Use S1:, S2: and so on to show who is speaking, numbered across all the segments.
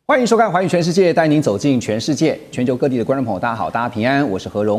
S1: 歡迎收看《寰宇全世界》，帶您走進全世界。全球各地的觀眾朋友，大家好，大家平安，我是何榮。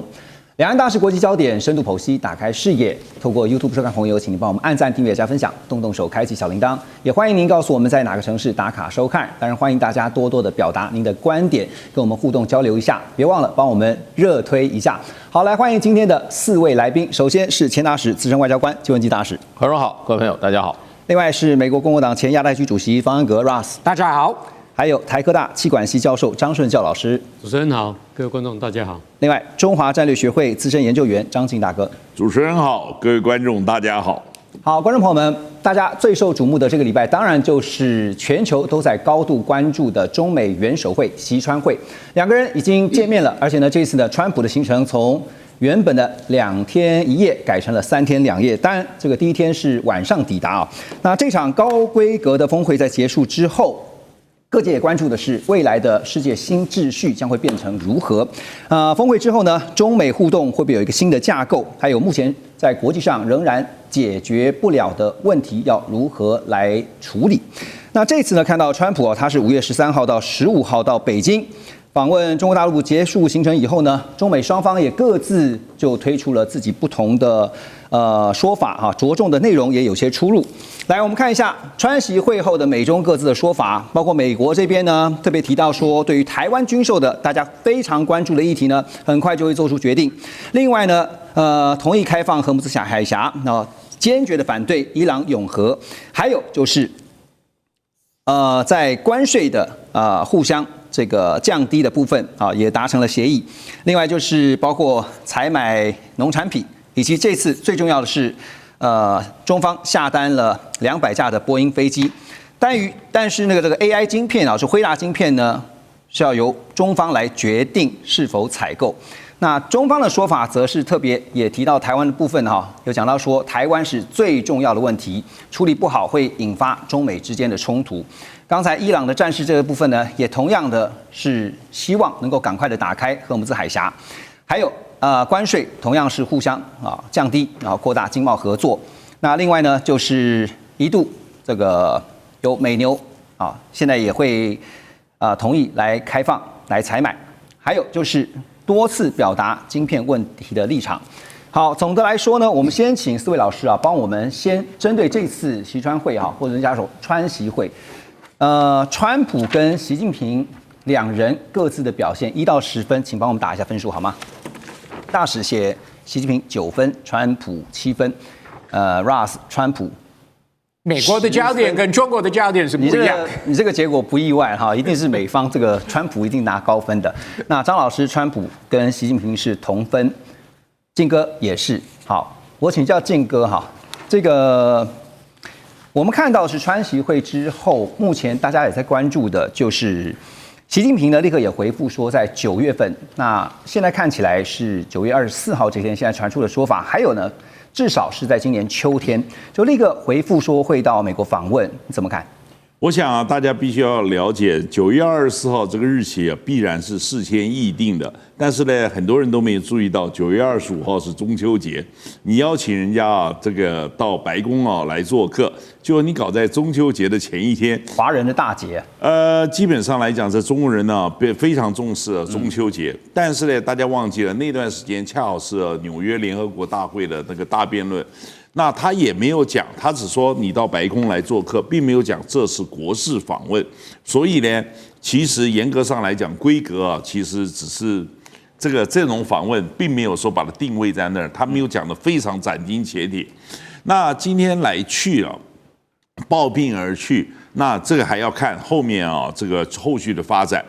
S1: 兩岸大事國際焦點，深度剖析，打開視野。透過 YouTube 收看朋友，請您幫我們按讚、訂閱、加分享，動動手開啟小鈴鐺。也歡迎您告訴我們在哪個城市打卡收看。當然，歡迎大家多多的表達您的觀點，跟我們互動交流一下。別忘了幫我們熱推一下。好，來歡迎今天的4位來賓。首先是前大使、資深外交官邱文基大使，
S2: 何榮好，各位朋友大家好。
S1: 另外是美國共和黨前亞太區主席方恩格 Ross，
S3: 大家好。
S1: 還有台科大企管系教授張順教老師，
S4: 主持人好，各位觀眾大家好。
S1: 另外，中華戰略學會資深研究員張慶大哥，
S5: 主持人好，各位觀眾大家好。
S1: 好，觀眾朋友們，大家最受矚目的這個禮拜，當然就是全球都在高度關注的中美元首會習川會，兩個人已經見面了，而且呢，這次的川普的行程從原本的2天1夜改成了3天2夜，當然這個第一天是晚上抵達啊。那這場高規格的峰會在結束之後，各界也關注的是未來的世界新秩序將會變成如何？峰會之後呢，中美互動會不會有一個新的架構？還有目前在國際上仍然解決不了的問題，要如何來處理？那這次呢，看到川普他是5月13號到15號到北京訪問中國大陸，結束行程以後呢，中美雙方也各自就推出了自己不同的說法哈，着重的內容也有些出入。來，我們看一下川習會後的美中各自的說法，包括美國這邊呢，特別提到說，對於台灣軍售的大家非常關注的議題呢，很快就會做出決定。另外呢，同意開放荷姆斯海峽，那堅決的反對伊朗擁核，還有就是在關稅的互相這個降低的部分啊，也達成了協議。另外就是包括採買農產品，以及這次最重要的是，中方下單了200架的波音飛機，但是这個 AI 晶片啊，是輝達晶片呢，是要由中方來決定是否採購。那中方的說法則是特別也提到台灣的部分哈，有講到說台灣是最重要的問題，處理不好會引發中美之間的衝突。剛才伊朗的戰事這個部分呢，也同樣的是希望能夠趕快的打開荷姆斯海峽，還有關稅同樣是互相降低，然後擴大經貿合作。那另外呢，就是一度這個有美牛現在也會同意來開放來採買，還有就是多次表達晶片問題的立場。好，總的來說呢，我們先請4位老師幫我們先針對這次習川會或者人家說川習會，川普跟習近平兩人各自的表現1到10分，請幫我們打一下分數好嗎？大使寫習近平9分，川普7分。Ross 川普，
S3: 美國的焦點跟中國的焦點是不一樣。
S1: 你這個結果不意外哈，一定是美方這個川普一定拿高分的。那張老師，川普跟習近平是同分，晉哥也是。好，我請教晉哥哈，這個我們看到是川習會之後，目前大家也在關注的就是習近平呢立刻也回復說，在9月份，那現在看起來是9月24號這天，現在傳出的說法，還有呢，至少是在今年秋天，就立刻回復說會到美國訪問，你怎麼看？
S5: 我想大家必須要了解，9月24號這個日期必然是事先議定的。但是呢，很多人都沒有注意到，9月25號是中秋節，你邀請人家這個到白宮來做客，就你搞在中秋節的前一天，
S1: 華人的大節。
S5: 基本上來講，這中國人呢非常重視中秋節，但是呢，大家忘記了那段時間恰好是紐約聯合國大會的那個大辯論。那他也沒有講，他只說你到白宮來做客，並沒有講這是國事訪問。所以呢，其實嚴格上來講，規格其實只是這種訪問，並沒有說把它定位在那兒，他沒有講得非常斬釘截鐵。那今天來去了，抱病而去，那這個還要看後面這個後續的發展。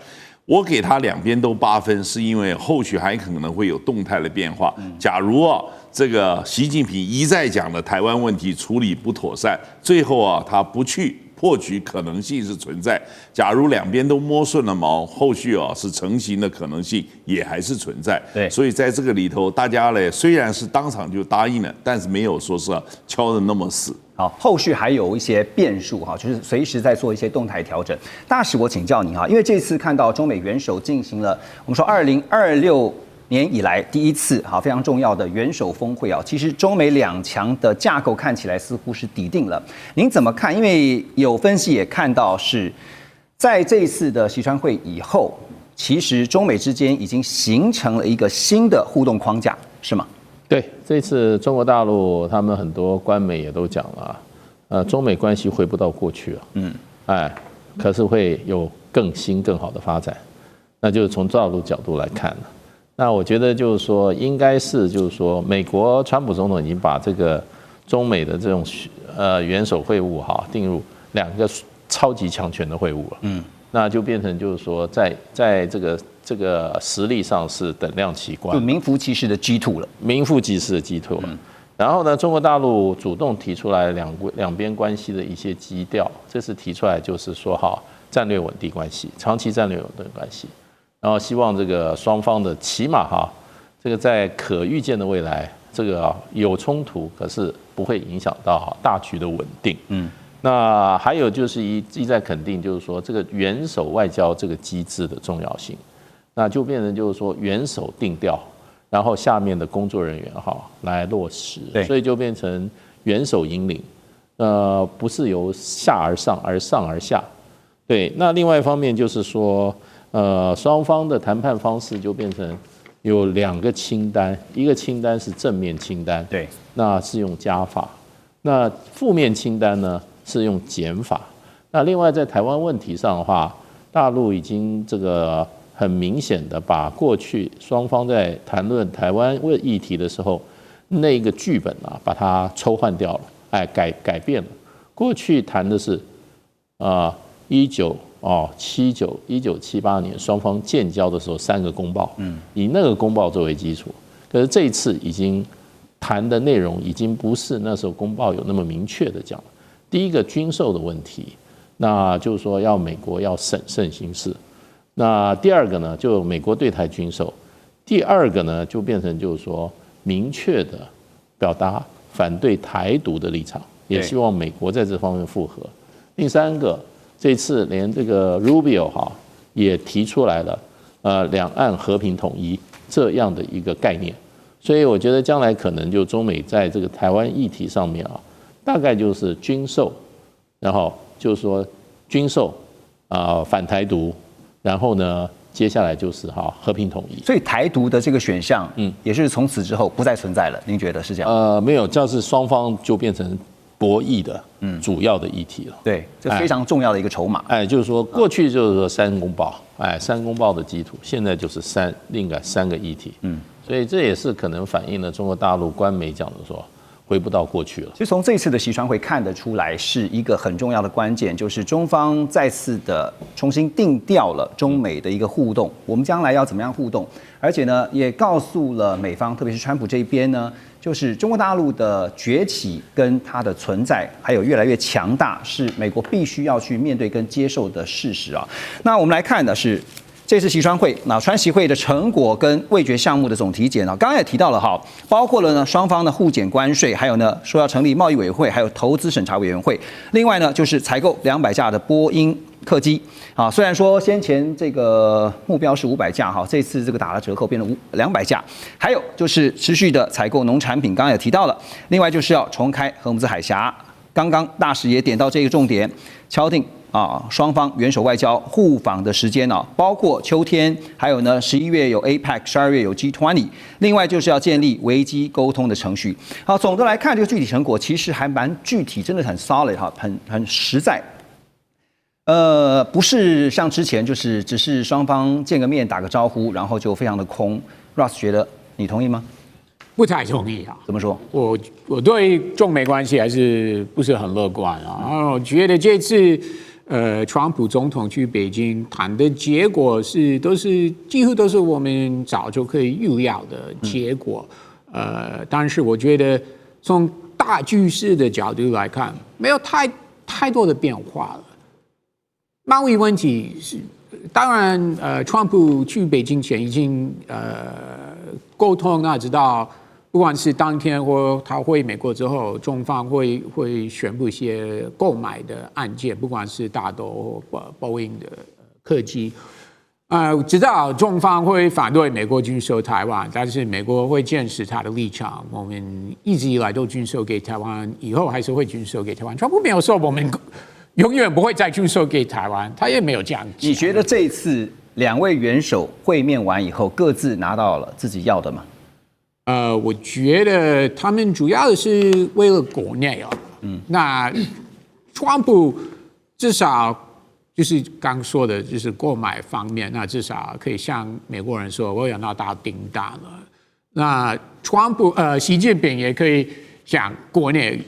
S5: 我給他兩邊都8分，是因為後續還可能會有動態的變化。假如這個習近平一再講的台灣問題處理不妥善，最後他不去破局可能性是存在。假如兩邊都摸順了毛，後續是成型的可能性也還是存在。
S1: 對，
S5: 所以在這個裡頭，大家呢雖然是當場就答應了，但是沒有說是敲得那麼死。
S1: 好，後續還有一些變數哈，就是隨時在做一些動態調整。大使，我請教你哈，因為這次看到中美元首進行了我們說2026年以來第一次非常重要的元首峰會啊，其實中美兩強的架構看起來似乎是底定了。您怎麼看？因為有分析也看到是在這一次的習川會以後，其實中美之間已經形成了一個新的互動框架，是嗎？
S2: 對，這次中國大陸他們很多官媒也都講了，中美關係回不到過去了，可是會有更新更好的發展，那就是從大陸角度來看了。那我覺得就是說，應該是就是說，美國川普總統已經把這個中美的這種元首會晤定入2個超級強權的會晤了，那就變成就是說，在這個實力上是等量齊觀，
S1: 就名副其實的 G2 了，
S2: 名副其實的 G2 了。然後呢，中國大陸主動提出來兩邊關係的一些基調，這次提出來就是說戰略穩定關係，長期戰略穩定關係，然後希望這個雙方的起碼這個在可預見的未來，這個有衝突，可是不會影響到大局的穩定。那還有就是一再肯定，就是說這個元首外交這個機制的重要性，那就變成就是說元首定調，然後下面的工作人員來落實，所以就變成元首引領，不是由下而上，而上而下。對，那另外一方面就是說，雙方的談判方式就变成有2個清單，一個清單是正面清單，
S1: 對，
S2: 那是用加法，那負面清單呢是用減法。那另外在台灣問題上的話，大陸已經這個很明顯的把過去雙方在談論台灣議題的時候那個劇本把它抽換掉了，改變了。過去談的是1978年雙方建交的時候3個公報，以那個公報作為基礎。可是這一次已經談的內容已經不是那時候公報有那麼明確的講了。第一個軍售的問題，那就是說要美國要審慎行事。那第二個呢，就美國對台軍售；第二個呢，就變成就是說明確的表達反對台獨的立場，也希望美國在這方面附和。第三個，這次連這個 Rubio 也提出來了，兩岸和平統一這樣的一個概念。所以我覺得將來可能就中美在這個台灣議題上面大概就是軍售，然後就是說軍售反台獨，然後呢接下来就是和平統一。
S1: 所以台獨的這個選項，也是從此之後不再存在了。您覺得是這樣？
S2: 沒有，就是雙方就變成博弈的主要的議題了。
S1: 對，這非常重要的一個籌碼。
S2: 就是說過去就是說3公報，3公報的基礎，現在就是另外3個議題。所以這也是可能反映了中國大陸官媒講的說回不到過去了。其
S1: 實從這次的習川會看得出來，是一個很重要的關鍵，就是中方再次的重新定調了中美的一個互動，我們將來要怎麼樣互动，而且呢，也告訴了美方，特別是川普這一邊呢，就是中國大陸的崛起跟它的存在，還有越來越強大，是美國必須要去面對跟接受的事實啊。那我們來看的是這次習川會，川習會的成果跟味覺項目的總體檢剛剛也提到了包括了呢雙方的互減關稅，還有呢說要成立貿易委員會，還有投資審查委員會。另外呢就是採購200架的波音客機雖然說先前這個目標是500架這次這個打了折扣變成200架。還有就是持續的採購農產品，剛剛也提到了。另外就是要重開荷姆茲海峽，剛剛大使也點到這個重點，敲定雙方元首外交互訪的時間包括秋天，還有呢11月有 APEC，12月有 G20， 另外就是要建立危機溝通的程序。總的來看，這個具體成果其實還蠻具體，真的很 solid 很實在。不是像之前就是只是雙方見個面打個招呼，然後就非常的空。Ross 覺得你同意嗎？
S3: 不太同意
S1: 怎麼說？
S3: 我對中美關係還是不是很樂觀我覺得這次川普總統去北京談的結果幾乎都是我們早就可以預料的結果。但是我覺得從大局勢的角度來看，沒有太多的變化了。貿易問題是，當然川普去北京前已經溝通，那知道不管是當天或他回美國之後，中方會宣布一些購買的案件，不管是大豆或波音的客機。知道中方會反對美國軍售台灣，但是美國會堅持他的立場。我們一直以來都軍售給台灣，以後還是會軍售給台灣。川普沒有說我們永遠不會再出售給台灣，他也沒有這樣講。
S1: 你覺得這一次兩位元首會面完以後，各自拿到了自己要的嗎？
S3: 我覺得他們主要的是為了國內啊。那川普至少就是剛說的，就是購買方面，那至少可以向美國人說，我有拿到訂單了。那習近平也可以向國內。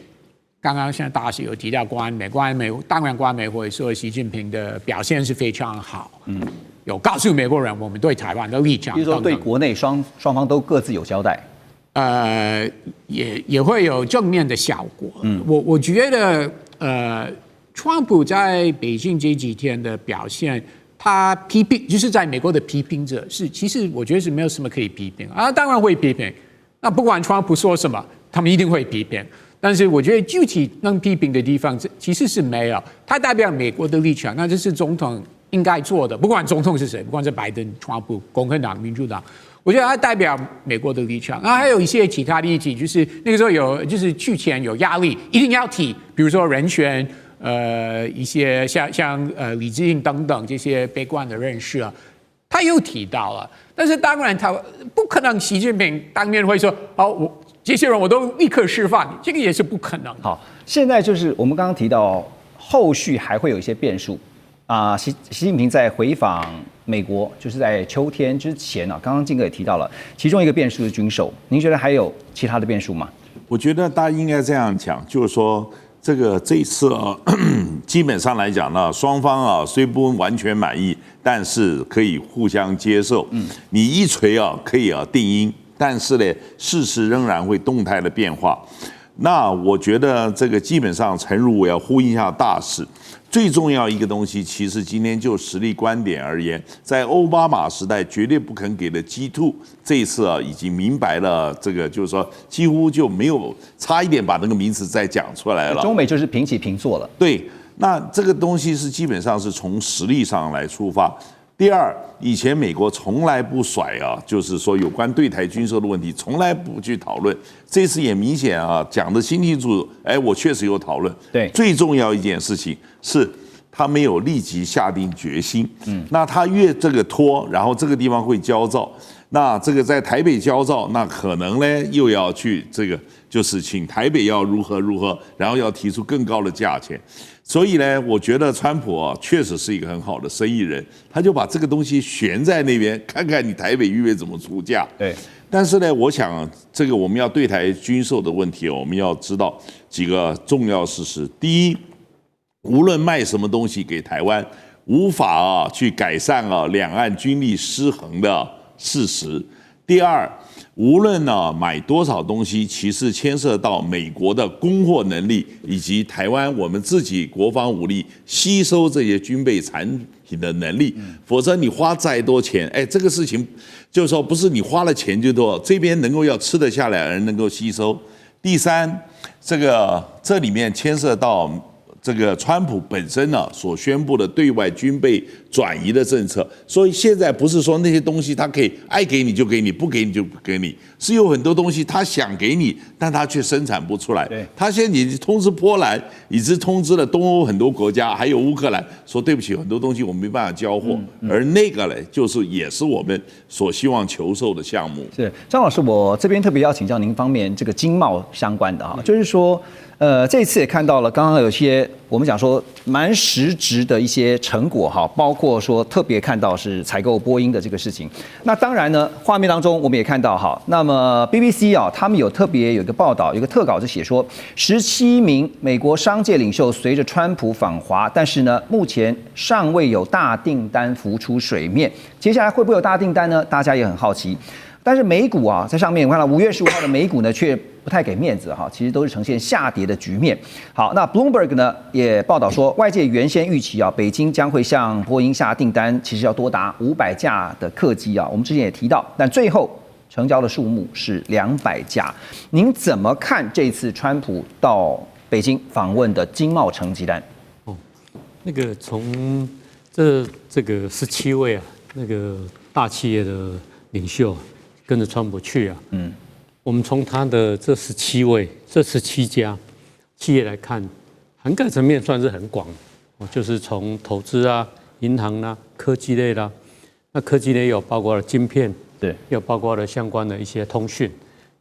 S3: 剛剛現在大使有提到當然官媒會說習近平的表現是非常好，有告訴美國人我們對台灣的立場，
S1: 就是說對國內雙方都各自有交代，
S3: 也會有正面的效果。我覺得川普在北京這幾天的表現，他批評就是在美國的批評者其實我覺得是沒有什麼可以批評啊，當然會批評，那不管川普說什麼，他們一定會批評。但是我覺得具體能批評的地方其實是沒有，他代表美國的立場，那這是總統應該做的。不管總統是誰，不管是拜登、川普、共和黨、民主黨，我覺得他代表美國的立場。然後還有一些其他的議題，就是那個時候就是去前有壓力，一定要提，比如說人權，一些像李志英等等這些悲觀的人士啊，他又提到了。但是當然他不可能，習近平當面會說，這些人我都立刻釋放，這個也是不可能的。
S1: 好，現在就是我們剛剛提到，後續還會有一些變數啊。習近平在回訪美國，就是在秋天之前啊，剛剛晉哥也提到了，其中一個變數是軍售。您覺得還有其他的變數嗎？
S5: 我覺得大家應該這樣講，就是說這一次基本上來講呢，雙方雖不完全滿意，但是可以互相接受。你一錘可以定音。但是呢，事實仍然會動態的變化。那我覺得這個基本上，誠如我要呼應一下大使，最重要一個東西，其實今天就實力觀點而言，在奧巴馬時代絕对不肯給的 G2，這一次已經明白了，這個就是說幾乎就沒有差一點把那個名詞再講出來了。
S1: 中美就是平起平坐了。
S5: 對，那這個東西是基本上是從實力上來出發。第二，以前美國從來不甩就是說有關對台軍售的問題，從來不去討論。這次也明顯講得清清楚楚，我確實有討論。
S1: 對，
S5: 最重要一件事情是，他沒有立即下定決心。那他越這個拖，然後這個地方會焦躁。那這個在台北焦躁，那可能呢又要去這個，就是請台北要如何，然後要提出更高的價錢。所以呢，我覺得川普確實是一個很好的生意人，他就把這個東西懸在那邊，看看你台北預備怎麼出價。
S1: 對。
S5: 但是呢，我想這個我們要對台軍售的問題，我們要知道幾個重要事實。第一，無論賣什麼東西給台灣，無法去改善兩岸軍力失衡的事實。第二，無論買多少東西，其實牽涉到美國的供貨能力，以及台灣我們自己國防武力吸收這些軍備產品的能力。否則你花再多錢，這個事情就是說不是你花了錢就多，這邊能夠要吃得下來而能夠吸收。第三，這裡面牽涉到這個川普本身所宣布的對外軍備轉移的政策，所以現在不是說那些東西他可以愛給你就給你，不給你就不給你，是有很多東西他想給你，但他卻生產不出來。他現在已經通知波蘭，已經通知了東歐很多國家，還有烏克蘭，說對不起，很多東西我們沒辦法交貨。而那個呢，就是也是我們所希望求售的項目。
S1: 是張老師，我這邊特別要請教您方面這個經貿相關的就是說。這次也看到了，剛剛有些我們講說蠻實質的一些成果包括說特別看到是採購波音的這個事情。那當然呢，畫面當中我們也看到那麼 BBC 他們有特別有一個報道，有一個特稿就寫說，17名美國商界領袖隨着川普訪華，但是呢，目前尚未有大訂單浮出水面。接下來會不會有大訂單呢？大家也很好奇。但是美股在上面，我看到5月15號的美股呢，卻不太給面子其實都是呈現下跌的局面。好，那 Bloomberg 呢也報道說，外界原先預期北京將會向波音下訂單，其實要多達500架的客機我們之前也提到，但最後成交的數目是200架。您怎麼看這次川普到北京訪問的經貿成績單？
S4: 那個從這個17位那個大企業的領袖跟着川普去我們從他的這17家企業來看，涵蓋層面算是很廣。就是從投資啊、銀行啦、科技類啦，那科技類有包括了晶片，
S1: 對，
S4: 有包括了相關的一些通訊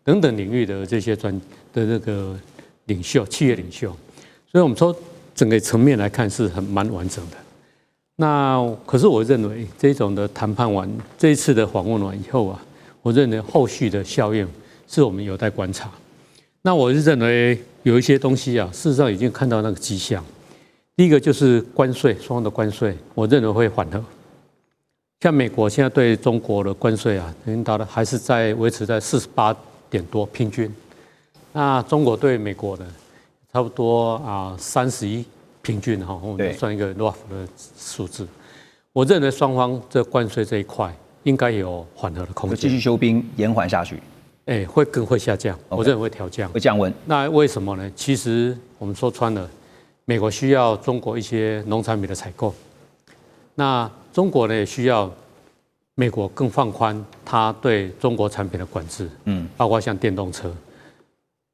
S4: 等等領域的這些這個領袖、企業領袖，所以我們說整個層面來看是蠻完整的。那可是我認為這種的談判完，這一次的訪問完以後啊，我認為後續的效應是我們有待觀察。那我是認為有一些東西啊，事實上已經看到那個跡象。第一個就是關稅，雙方的關稅，我認為會緩和。像美國現在對中國的關稅啊，已經達到還是在維持在48點多平均。那中國對美國的差不多31平均哈，我們算一個 rough 的數字。我認為雙方這關稅這一塊應該有緩和的空間，
S1: 繼續休兵延緩下去。
S4: 會下降，我認為會調降，
S1: 會降溫。
S4: 那為什麼呢？其實我們說穿了，美國需要中國一些農產品的採購，那中國呢也需要美國更放寬它對中國產品的管制，包括像電動車。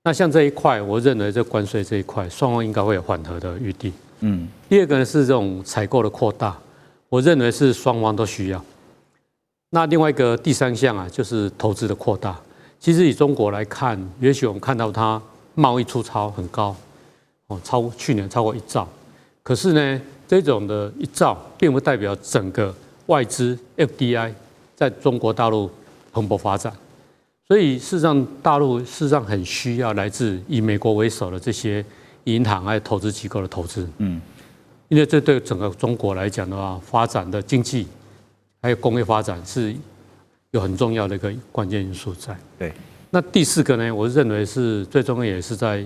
S4: 那像這一塊，我認為這關稅這一塊，雙方應該會有緩和的餘地。第二個呢是這種採購的擴大，我認為是雙方都需要。那另外一個第三項啊，就是投資的擴大。其實以中國來看，也許我們看到它貿易出超很高，去年超過1兆。可是呢，這種的1兆，並不代表整個外資 FDI 在中國大陸蓬勃發展。所以事實上，大陸事實上很需要來自以美國為首的這些銀行還有投資機構的投資。因為這對整個中國來講的話，發展的經濟還有工業發展是有很重要的一個關鍵因素在。
S1: 對。
S4: 那第四個呢，我認為是最重要，也是在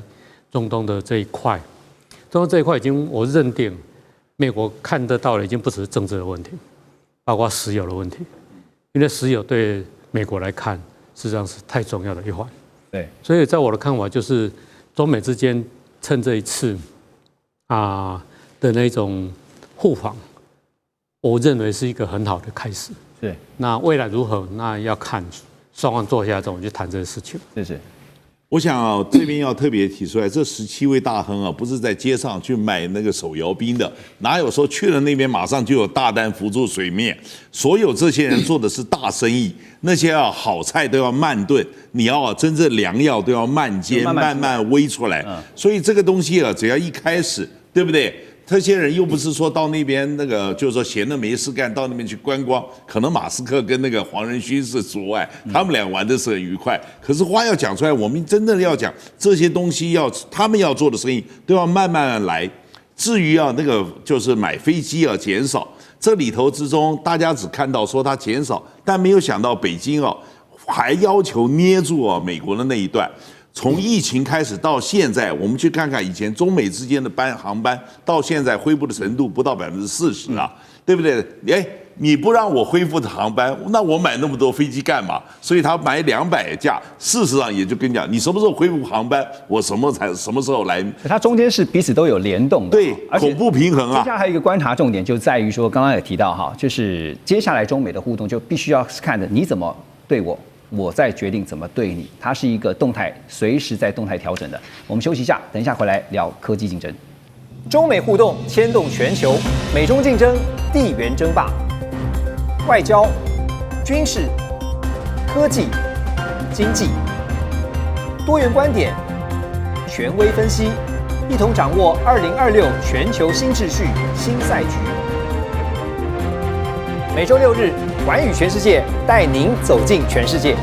S4: 中東的這一塊。中東這一塊已經，我認定美國看得到的已經不只是政治的問題，包括石油的問題。因為石油對美國來看，實際上是太重要的一環。
S1: 對。所
S4: 以在我的看法，就是中美之間趁這一次的那種互訪，我認為是一個很好的開始。
S1: 對。那
S4: 未來如何，那要看雙方坐下之後，我們就談這個事情。
S1: 是。
S5: 我想這邊要特別提出來，這17位大亨啊，不是在街上去買那個手搖冰的，哪有說去了那邊馬上就有大單浮出水面？所有這些人做的是大生意，那些好菜都要慢燉，你要真正良藥都要慢煎，慢慢煨出來。所以這個東西啊，只要一開始，对不對？這些人又不是說到那邊那個，就是說閒的沒事幹，到那邊去觀光。可能馬斯克跟那個黃仁勳是除外，他們倆玩的是很愉快。可是話要講出來，我們真的要講這些東西他們要做的生意都要慢慢來。至於那個就是買飛機減少，這裡頭之中大家只看到說它減少，但沒有想到北京還要求捏住美國的那一段。從疫情開始到現在，我們去看看以前中美之間的航班，到現在恢復的程度不到40%啊，對不對？你不讓我恢復的航班，那我買那麼多飛機幹嘛？所以他買200架，事實上也就跟你講，你什麼時候恢復航班，我什麼時候來。
S1: 它中間是彼此都有聯動的，
S5: 對，恐怖平衡啊。
S1: 接下來還有一個觀察重點，就在於說，剛剛也提到就是接下來中美的互動就必須要看着你怎麼對我。我再決定怎麼對你，它是一個動態，隨時在動態調整的。我們休息一下，等一下回來聊科技競爭。中美互動牽動全球，美中競爭，地緣爭霸，外交、軍事、科技、經濟，多元觀點，權威分析，一同掌握2026全球新秩序、新賽局。每週6日，寰宇全世界帶您走進全世界。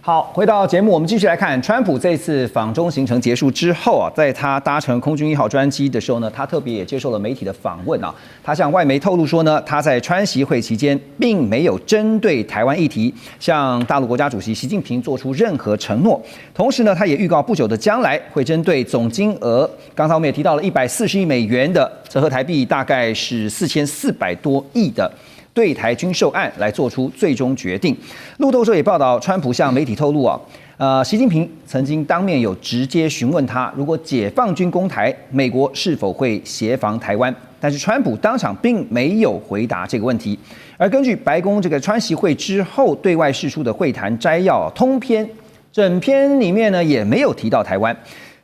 S1: 好，回到節目，我們繼續來看川普這次訪中行程結束之後在他搭乘空軍1號專機的時候呢，他特別也接受了媒體的訪問他向外媒透露說呢，他在川習會期間並沒有針對台灣議題向大陸國家主席習近平做出任何承諾。同時呢，他也預告不久的將來會針對總金額，剛才我們也提到了140億美元的，折合台幣大概是4400多億的對台軍售案來做出最終決定。路透社也報道，川普向媒體透露習近平曾經當面有直接詢問他，如果解放軍攻台，美國是否會協防台灣？但是川普當場並沒有回答這個問題。而根據白宮這個川習會之後對外釋出的會談摘要通篇，整篇裡面呢也沒有提到台灣。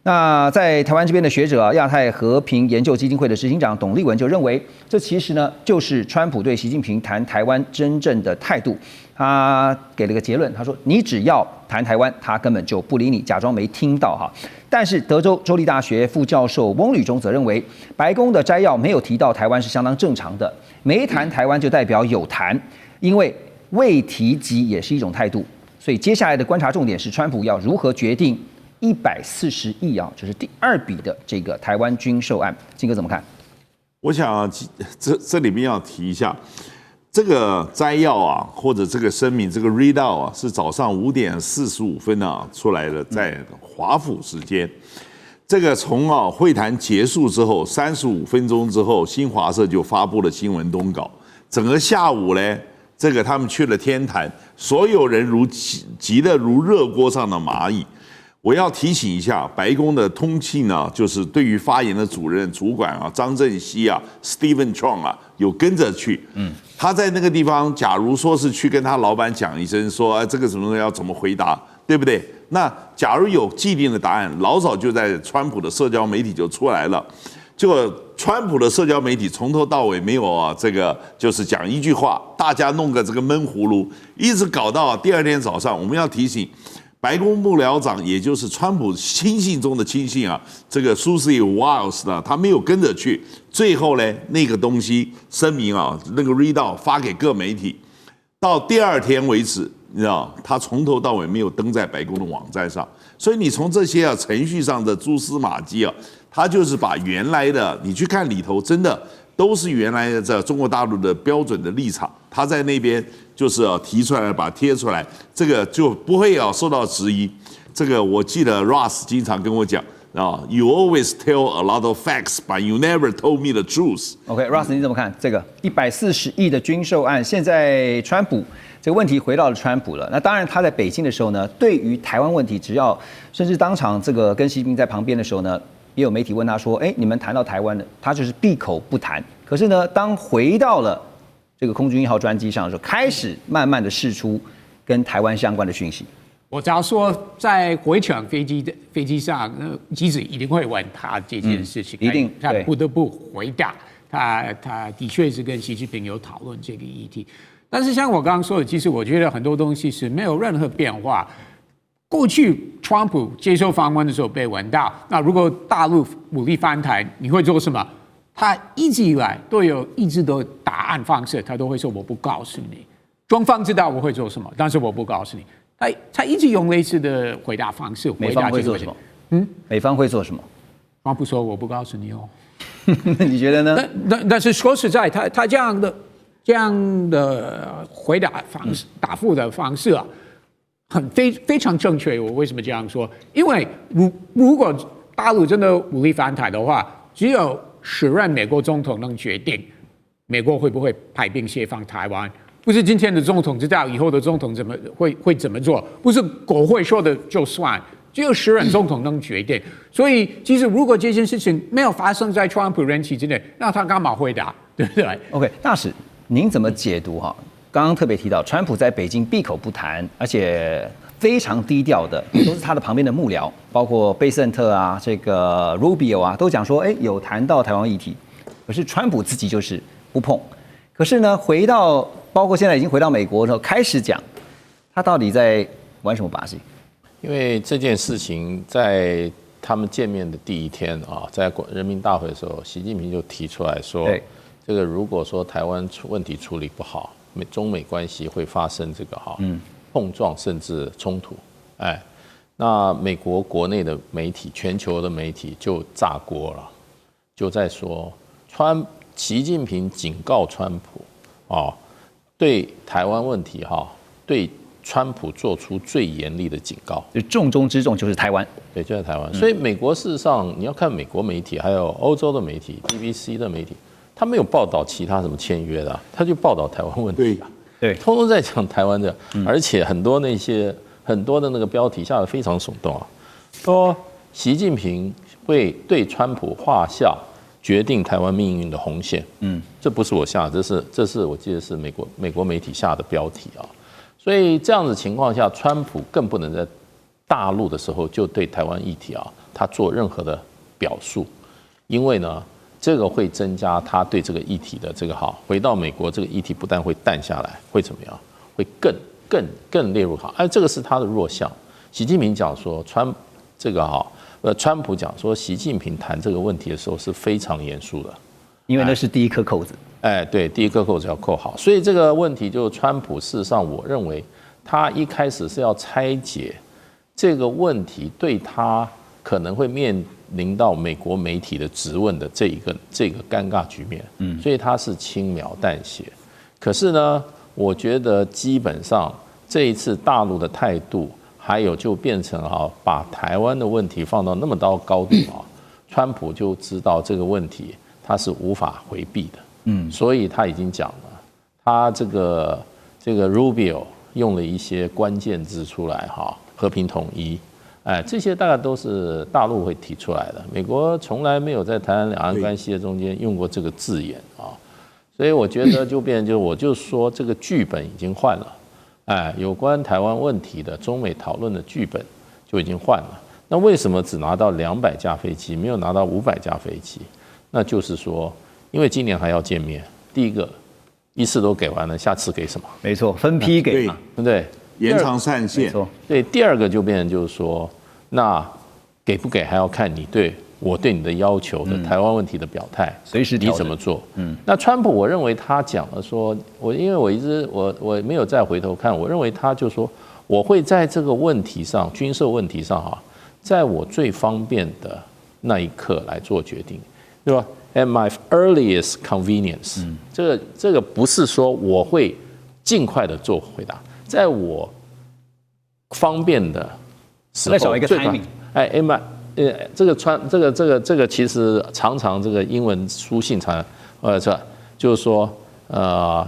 S1: 那在台灣這邊的學者亞太和平研究基金會的執行長董立文就認為，這其實呢就是川普對習近平談台灣真正的態度。他給了個結論，他說：“你只要談台灣，他根本就不理你，假裝沒聽到哈。”但是德州州立大學副教授翁履中則認為，白宮的摘要沒有提到台灣是相當正常的，沒談台灣就代表有談，因為未提及也是一種態度。所以接下來的觀察重點是，川普要如何決定140億啊，這是第2筆的這個台灣軍售案。金哥怎麼看？
S5: 我想這裡面要提一下。這個摘要啊，或者這個聲明，這個 readout 啊，是早上5點45分啊出來的，在華府時間。這個從會談結束之後35分鐘之後，新華社就發布了新聞東稿。整個下午呢，這個他們去了天壇，所有人急得如熱鍋上的螞蟻。我要提醒一下，白宮的通信呢，就是對於發言的主管啊，張正熙啊 ，Stephen Chong 啊，有跟着去。他在那個地方，假如說是去跟他老闆講一聲，說這個什麼要怎麼回答，對不对？那假如有既定的答案，老早就在川普的社交媒體就出來了。結果川普的社交媒體從頭到尾沒有這個，就是講一句話，大家弄個這個悶葫蘆，一直搞到第2天早上。我們要提醒。白宮幕僚長，也就是川普親信中的親信啊，這個 Susie Wiles 呢，他沒有跟着去。最後呢，那個東西聲明啊，那個 readout 發給各媒體，到第2天為止，你知道，他從頭到尾沒有登在白宮的網站上。所以你從這些程序上的蛛絲馬跡啊，他就是把原來的你去看裡頭，真的都是原來的在中國大陸的標準的立场，他在那邊。就是提出來，把它貼出來，這個就不會受到質疑。這個我記得 Ross 經常跟我講啊 ，You always tell a lot of facts, but you never told me the truth.
S1: OK，Ross 你怎麼看這個140億的軍售案？現在川普這個問題回到了川普了。那當然他在北京的時候呢，對於台灣問題，只要甚至當場這個跟習近平在旁邊的時候呢，也有媒體問他說：“哎，你們談到台灣了？”他就是閉口不談。可是呢，當回到了這個空軍1號專機上的時候，開始慢慢的釋出跟台灣相關的訊息。
S3: 我只要說，在回程飛機上，機子一定會問他這件事情，
S1: 一定
S3: 他不得不回答。他的確是跟習近平有討論這個議題，但是像我剛剛說的，其實我覺得很多東西是沒有任何變化。過去川普接受訪問的時候被問到，那如果大陸武力犯台，你會做什麼？他一直以來都有一直的答案方式，他都會說我不告訴你。中方知道我會做什麼，但是我不告訴你。他一直用類似的回答方式。
S1: 美方會做什麼？美方會做什麼？川
S3: 普說我不告訴你哦。
S1: 你覺得呢？
S3: 但是說實在，他這樣的回答方式、答復的方式啊，非常正確。我為什麼這樣說？因為如果大陸真的武力犯台的話，只有時任美國總統能決定美國會不會派兵協防台灣，不是今天的總統知道以後的總統會怎麼做，不是國會說的就算，只有時任總統能決定。所以其實如果這件事情沒有發生在川普任期之內，那他幹嘛回答，對不對
S1: ？OK， 大使您怎麼解讀哈？剛剛特別提到川普在北京閉口不談，而且非常低調的，都是他的旁邊的幕僚，包括貝森特啊，這個 Rubio 啊，都講說，哎，有談到台灣議題，可是川普自己就是不碰。可是呢，包括現在已經回到美國的時候，開始講，他到底在玩什麼把戲？
S2: 因為這件事情在他們見面的第1天啊，在人民大會的時候，習近平就提出來說，這個如果說台灣問題處理不好，中美關係會發生這個碰撞甚至衝突，那美國國內的媒體、全球的媒體就炸鍋了，就在說習近平警告川普對台灣問題對川普做出最嚴厲的警告，
S1: 就重中之重就是台灣，
S2: 對，就在台灣。所以美國事實上你要看美國媒體，還有歐洲的媒體、BBC 的媒體，他沒有報道其他什麼簽約的，他就報道台灣問題。
S1: 對，
S2: 通通在講台灣的，而且很多的那個標題下得非常聳動啊，說習近平會對川普畫下決定台灣命運的紅線。這不是我下的，這是我記得是美國媒體下的標題啊。所以這樣子情況下，川普更不能在大陸的時候就對台灣議題他做任何的表述，因為呢，這個會增加他對這個議題的這個回到美國這個議題不但會淡下來，會怎麼樣？會更列入這個是他的弱項。習近平講說川普講說習近平談這個問題的時候是非常嚴肅的，
S1: 因為那是第一顆扣子。
S2: 對，第一顆扣子要扣好，所以這個問題就川普事實上我認為他一開始是要拆解這個問題對他可能會面臨到美國媒體的質問的這個尷尬局面，所以他是輕描淡寫。可是呢，我覺得基本上這一次大陸的態度，還有就變成把台灣的問題放到那麼高度川普就知道這個問題他是無法回避的，所以他已經講了，他這個 Rubio 用了一些關鍵字出來和平統一。這些大概都是大陸會提出來的，美國從來沒有在台灣兩岸關係的中間用過這個字眼所以我覺得就變成我就說這個劇本已經換了，有關台灣問題的中美討論的劇本就已經換了。那為什麼只拿到200架飛機，沒有拿到500架飛機？那就是說，因為今年還要見面，第一個一次都給完了，下次給什麼？
S1: 沒錯，分批給嘛，
S2: 對不對？
S5: 延長戰線，
S2: 對，第二個就變成就是說，那給不給還要看你對你的要求的台灣問題的表態，隨時你怎麼做？那川普我認為他講了說，因為我沒有再回頭看，我認為他就說我會在這個問題上，軍售問題上在我最方便的那一刻來做決定，對吧 ？At my earliest convenience，這個不是說我會盡快的做回答。在我方便的時候，再找一個 timing。這個其實常常這個英文書信常就是說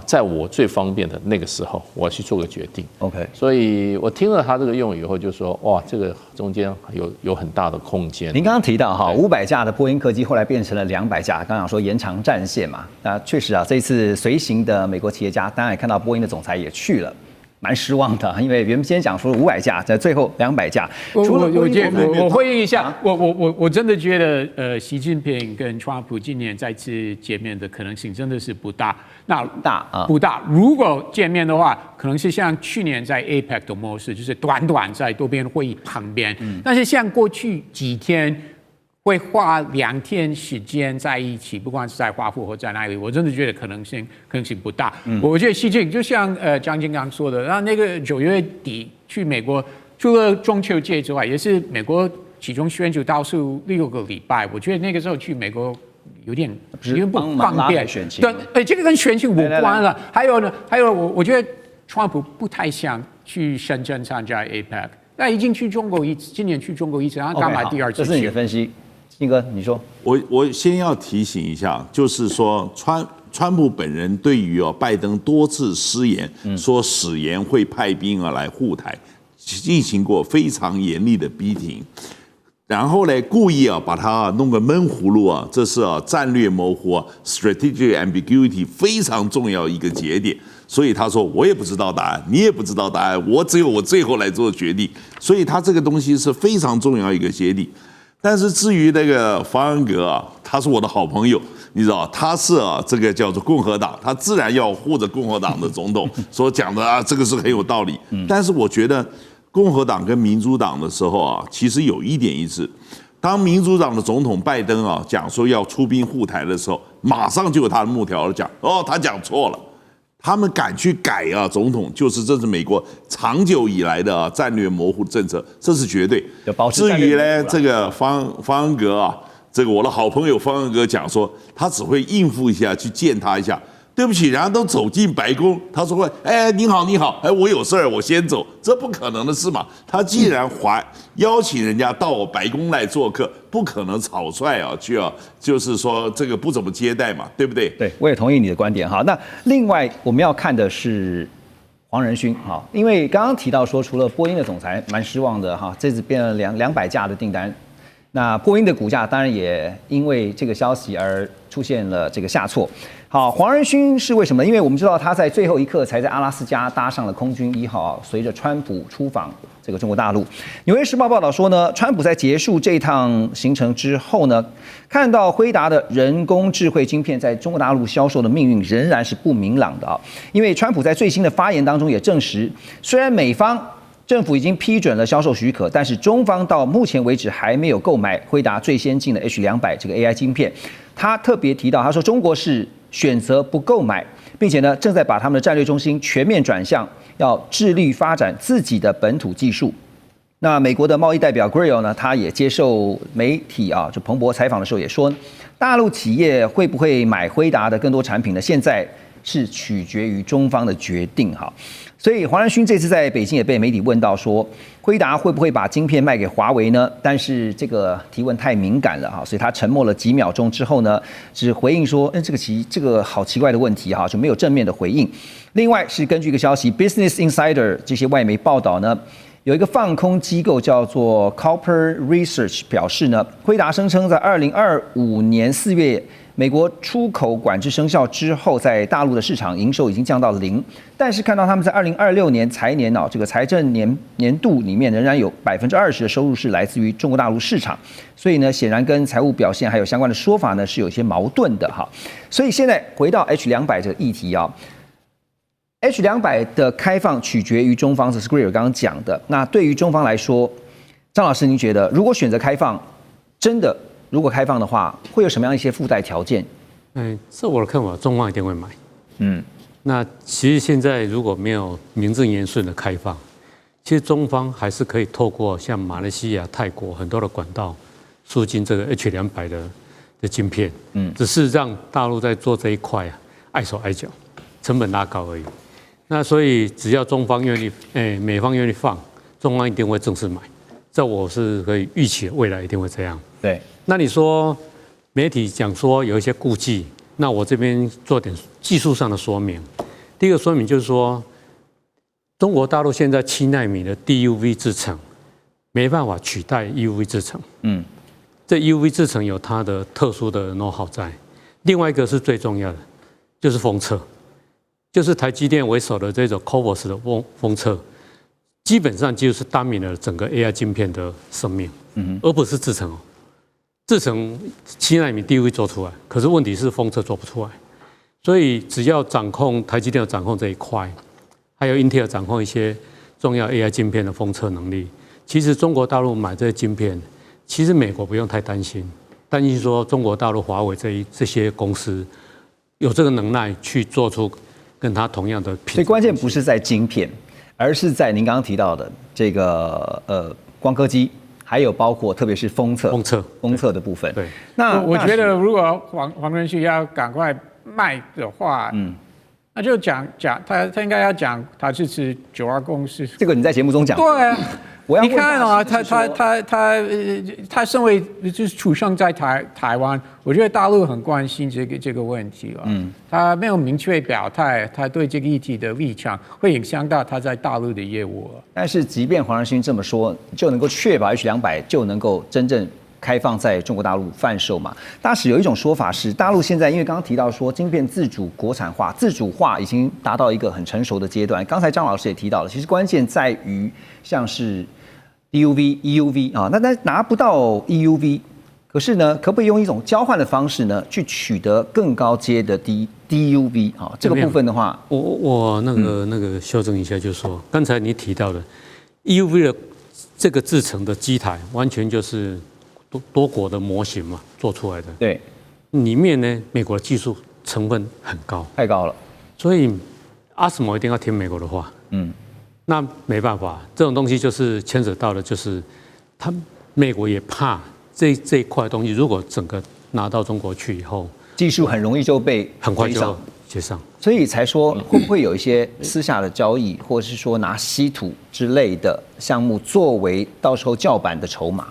S2: 在我最方便的那個時候，我要去做個決定。OK， 所以我聽了他這個用語以後，就說哇，這個中間有很大的空間。
S1: 您剛剛提到500架的波音客機後來變成了200架，剛剛說延長戰線嘛，那確實這一次隨行的美國企業家，當然也看到波音的總裁也去了。蠻失望的，因為原先講說500架，在最後200架。
S3: 我回應一下，我真的覺得習近平跟川普今年再次見面的可能性真的是不大。不大。如果見面的話，可能是像去年在 APEC 的模式，就是短在多邊會議旁邊。但是像過去幾天，會花2天時間在一起，不管是在華府或在哪裡，我真的覺得可能性不大。我覺得習近平就像張金剛說的，然後那個9月底去美國，除了中秋節之外，也是美國其中選舉倒數6個禮拜，我覺得那個時候去美國有點不方便。對，這個跟選情無關了。還有我覺得川普不太想去深圳參加 APEC， 那已經去中國一次，今年去中國一次，然後幹嘛第二次去？
S1: 這是你的分析。信哥，你說，
S5: 我先要提醒一下，就是說川普本人對於拜登多次失言，說誓言會派兵來護台，進行過非常嚴厲的逼停，然後呢故意把他弄個悶葫蘆這是戰略模糊strategic ambiguity 非常重要一個節點，所以他說我也不知道答案，你也不知道答案，我只有我最後來做決定，所以他這個東西是非常重要一個節點。但是至於那個方恩格他是我的好朋友，你知道，他是這個叫做共和黨，他自然要護着共和黨的總統，所講的這個是很有道理。但是我覺得共和黨跟民主黨的時候其實有一點一致。當民主黨的總統拜登講說要出兵護台的時候，馬上就有他的幕僚講，他講錯了。他們敢去改總統，就是這是美國長久以來的戰略模糊政策，這是絕對。至於呢，這個方恩格這個我的好朋友方恩格講說，他只會應付一下，去見他一下。對不起，人家都走進白宮，他說會，你好，我有事兒，我先走，這不可能的事嘛。他既然邀請人家到我白宮來做客，不可能草率就是說這個不怎麼接待嘛，對不对？
S1: 對，我也同意你的觀點哈。那另外我們要看的是黃仁勳哈，因為剛剛提到說，除了波音的總裁蠻失望的哈，這次變了200架的訂單。那波音的股價當然也因為這個消息而出現了這個下挫。好，黃仁勳是為什麼呢？因為我們知道他在最後一刻才在阿拉斯加搭上了空軍1號，隨着川普出訪這個中國大陸。紐約時報報道說呢，川普在結束這趟行程之後呢，看到輝達的人工智慧晶片在中國大陸銷售的命運仍然是不明朗的啊。因為川普在最新的發言當中也證實，雖然美方政府已經批准了銷售許可，但是中方到目前為止還沒有購買輝達最先進的 H200這個 AI 晶片。他特別提到，他說中國是選擇不購買，並且呢正在把他們的戰略中心全面轉向，要致力發展自己的本土技術。那美國的貿易代表 Grill 呢，他也接受媒體就彭博採訪的時候也說，大陸企業會不會買輝達的更多產品呢？現在是取決於中方的決定哈。所以黃仁勳這次在北京也被媒體問到說，輝達會不會把晶片賣給華為呢？但是這個提問太敏感了哈，所以他沉默了幾秒鐘之後呢，只回應說，這個好奇怪的問題哈，就沒有正面的回應。另外是根據一個消息 ，Business Insider 這些外媒報道呢，有一個放空機構叫做 Cooper Research 表示呢，輝達聲稱在2025年4月。美國出口管制生效之後，在大陸的市場營收已經降到0%，但是看到他們在2026年財年這個財政年度裡面仍然有20%的收入是來自於中國大陸市場，所以呢，顯然跟財務表現還有相關的說法呢是有些矛盾的哈。所以現在回到 H200這個議題H200的開放取決於中方，這是 Greer 剛剛講的。那對於中方來說，張老師您覺得如果選擇開放，真的？如果開放的話，會有什麼樣一些附帶條件？
S4: 這我的看法，中方一定會買。那其實現在如果沒有名正言順的開放，其實中方還是可以透過像馬來西亞、泰國很多的管道輸進這個 H200的晶片。只是讓大陸在做這一塊礙手礙腳，成本拉高而已。那所以只要中方願意，美方願意放，中方一定會正式買。這我是可以預期的，未來一定會這樣。
S1: 對。
S4: 那你說媒體講說有一些顧忌，那我這邊做點技術上的說明。第一個說明就是說，中國大陸現在7奈米的 DUV 製程沒辦法取代 EUV 製程。這 EUV 製程有它的特殊的 know-how在。另外一個是最重要的，就是封測，就是台積電為首的這種 CoWoS 的封測，基本上就是單免了整個 AI 晶片的生命，而不是製程哦。製程7奈米 DUV 做出來，可是問題是封測做不出來，所以只要掌控台積電有掌控這一塊，還有 Intel 掌控一些重要 AI 晶片的封測能力，其實中國大陸買這些晶片，其實美國不用太擔心說中國大陸華為這些公司有這個能耐去做出跟它同樣的品質。
S1: 所以關鍵不是在晶片，而是在您剛剛提到的這個光刻機。還有包括特別是封測的部分。對，
S3: 那我覺得如果黃仁勳要趕快賣的話，那就講他應該要講他支持92公司。這
S1: 個你在節目中講。
S3: 對啊，你看他身為就是出生在台灣，我覺得大陸很關心這個問題了。他沒有明確表態，他對這個議題的立場會影響到他在大陸的業務。
S1: 但是即便黃仁勳這麼說，就能夠確保 H200就能夠真正開放在中國大陸販售嘛？當時有一種說法是，大陸現在因為剛剛提到說晶片自主國產化、自主化已經達到一個很成熟的階段。剛才張老師也提到了，其實關鍵在於像是 DUV、EUV 啊，那拿不到 EUV， 可是呢，可不可以用一种交換的方式呢，去取得更高階的 DUV 啊？這個部分的話，
S4: 我那個修正一下，就是說，剛才你提到的 EUV 的這個製程的機台，完全就是多國的模型嘛做出來的。
S1: 對，
S4: 裡面呢，美國的技術成分很高，
S1: 太高了，所
S4: 以ASML一定要聽美國的話。那沒辦法，這種東西就是牽扯到的，就是美國也怕這一塊東西，如果整個拿到中國去以後，
S1: 技術很容易就被
S4: 很快就接上，
S1: 所以才說會不會有一些私下的交易，或者是說拿稀土之類的項目作為到時候叫板的籌碼。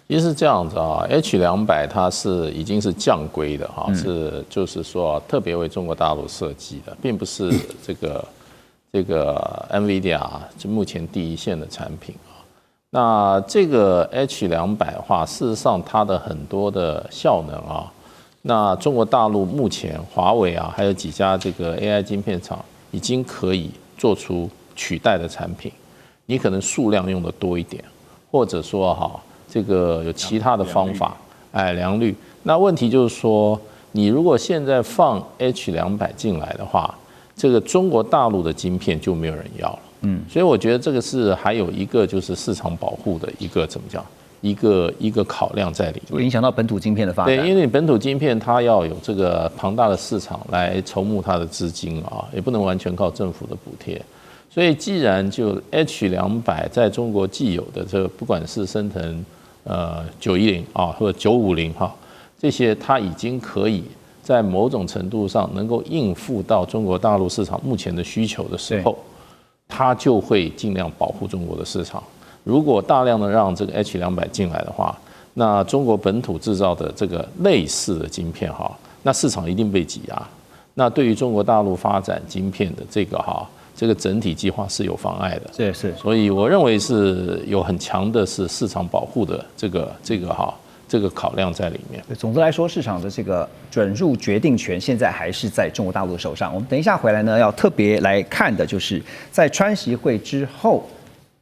S2: 其實是這樣子啊 ，H200它已經是降規的哈，是就是說特別為中國大陸設計的，並不是這個 NVIDIA 就目前第一線的產品啊。那這個 H200的話，事實上它的很多的效能啊，那中國大陸目前華為啊，還有幾家這個 AI 晶片廠已經可以做出取代的產品。你可能數量用的多一點，或者說哈，這個有其他的方法，良率。那問題就是說，你如果現在放 H200進來的話，這個中國大陸的晶片就沒有人要了。所以我覺得這個是還有一個就是市場保護的一個怎麼講，一個考量在裡面，
S1: 會影響到本土晶片的發展。
S2: 對，因為你本土晶片它要有這個龐大的市場來籌募它的資金啊，也不能完全靠政府的補貼。所以既然就 H200在中國既有的這個不管是昇騰910啊或者950哈，這些它已經可以在某種程度上能夠應付到中國大陸市場目前的需求的時候，它就會盡量保護中國的市場。如果大量的讓這個 H200進來的話，那中國本土製造的這個類似的晶片哈，那市場一定被擠壓。那對於中國大陸發展晶片的這個整體計劃是有妨礙的。是。所以我認為是有很強的是市場保護的這個考量在裡面。
S1: 总之來說，市場的這個准入決定權現在還是在中國大陸的手上。我們等一下回來呢，要特別來看的就是在川習會之後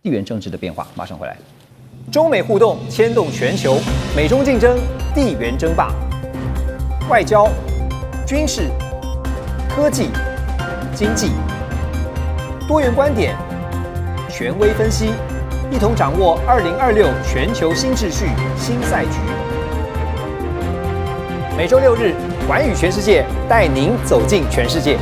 S1: 地緣政治的變化。馬上回來。中美互動牽動全球，美中競爭，地緣爭霸，外交、軍事、科技、經濟，多元觀點，權威分析。一同掌握2026全球新秩序、新賽局。每周6日，寰宇全世界帶您走進全世界。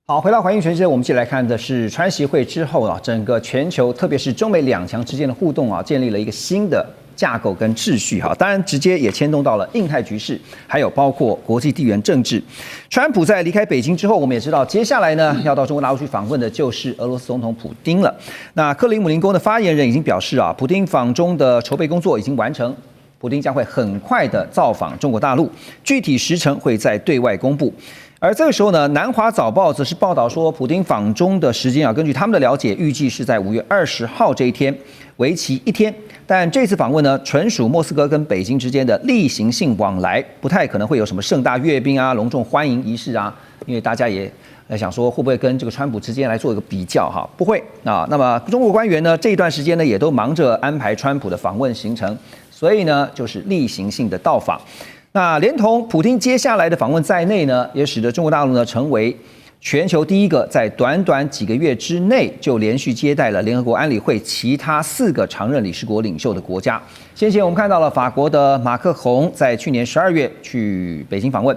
S1: 好，回到寰宇全世界，我們接下來看的是川習會之後啊，整個全球，特別是中美兩强之間的互動啊，建立了一個新的架構跟秩序哈，當然直接也牽動到了印太局勢，還有包括國際地緣政治。川普在離開北京之後，我們也知道，接下來呢要到中國大陸去訪問的就是俄羅斯總統普丁了。那克里姆林宮的發言人已經表示啊，普丁訪中的籌備工作已經完成，普丁將會很快的造訪中國大陸，具體時程會在對外公布。而這個時候呢，南華早報則是報道說，普丁訪中的時間啊，根據他們的了解，預計是在5月20號這一天，為期1天。但這次訪問呢，純屬莫斯科跟北京之間的例行性往來，不太可能會有什麼盛大閱兵啊、隆重歡迎儀式啊，因為大家也想說會不會跟這個川普之間來做一個比較哈？不會啊。那麼中國官員呢，這一段時間呢，也都忙着安排川普的訪問行程，所以呢，就是例行性的到訪。那連同普丁接下來的訪問在內呢，也使得中國大陸呢成為全球第一個在短短幾個月之內就連續接待了聯合國安理會其他4個常任理事國領袖的國家。先前我們看到了法國的馬克宏在去年12月去北京訪問，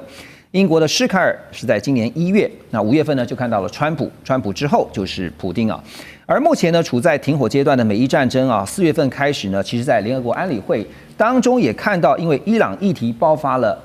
S1: 英國的施凱爾是在今年1月，那5月份呢就看到了川普，川普之後就是普丁啊。而目前呢處在停火階段的美伊戰爭啊，4月份開始呢，其實在聯合國安理會當中也看到，因為伊朗議題爆發了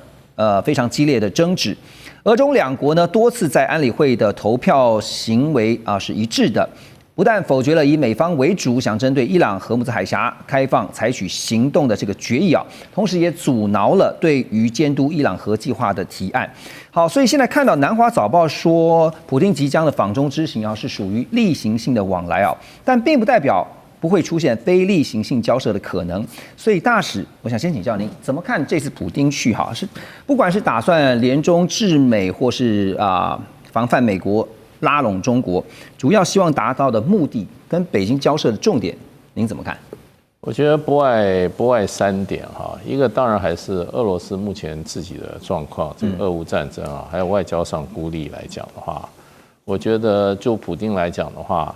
S1: 非常激烈的爭執，俄中兩國呢多次在安理會的投票行為啊是一致的，不但否決了以美方為主想針對伊朗荷姆茲海峽開放採取行動的這個決議啊，同時也阻撓了對於監督伊朗核計劃的提案。好，所以現在看到南華早報說，普丁即將的訪中之行啊是屬於例行性的往來啊，但並不代表不會出現非例行性交涉的可能。所以大使，我想先請教您怎麼看這次普丁去哈？是不管是打算聯中制美，或是防範美國拉攏中國，主要希望達到的目的跟北京交涉的重點，您怎麼看？
S2: 我覺得不外3點哈，一個當然還是俄羅斯目前自己的狀況，這個俄烏戰爭啊，還有外交上孤立來講的話，我覺得就普丁來講的話，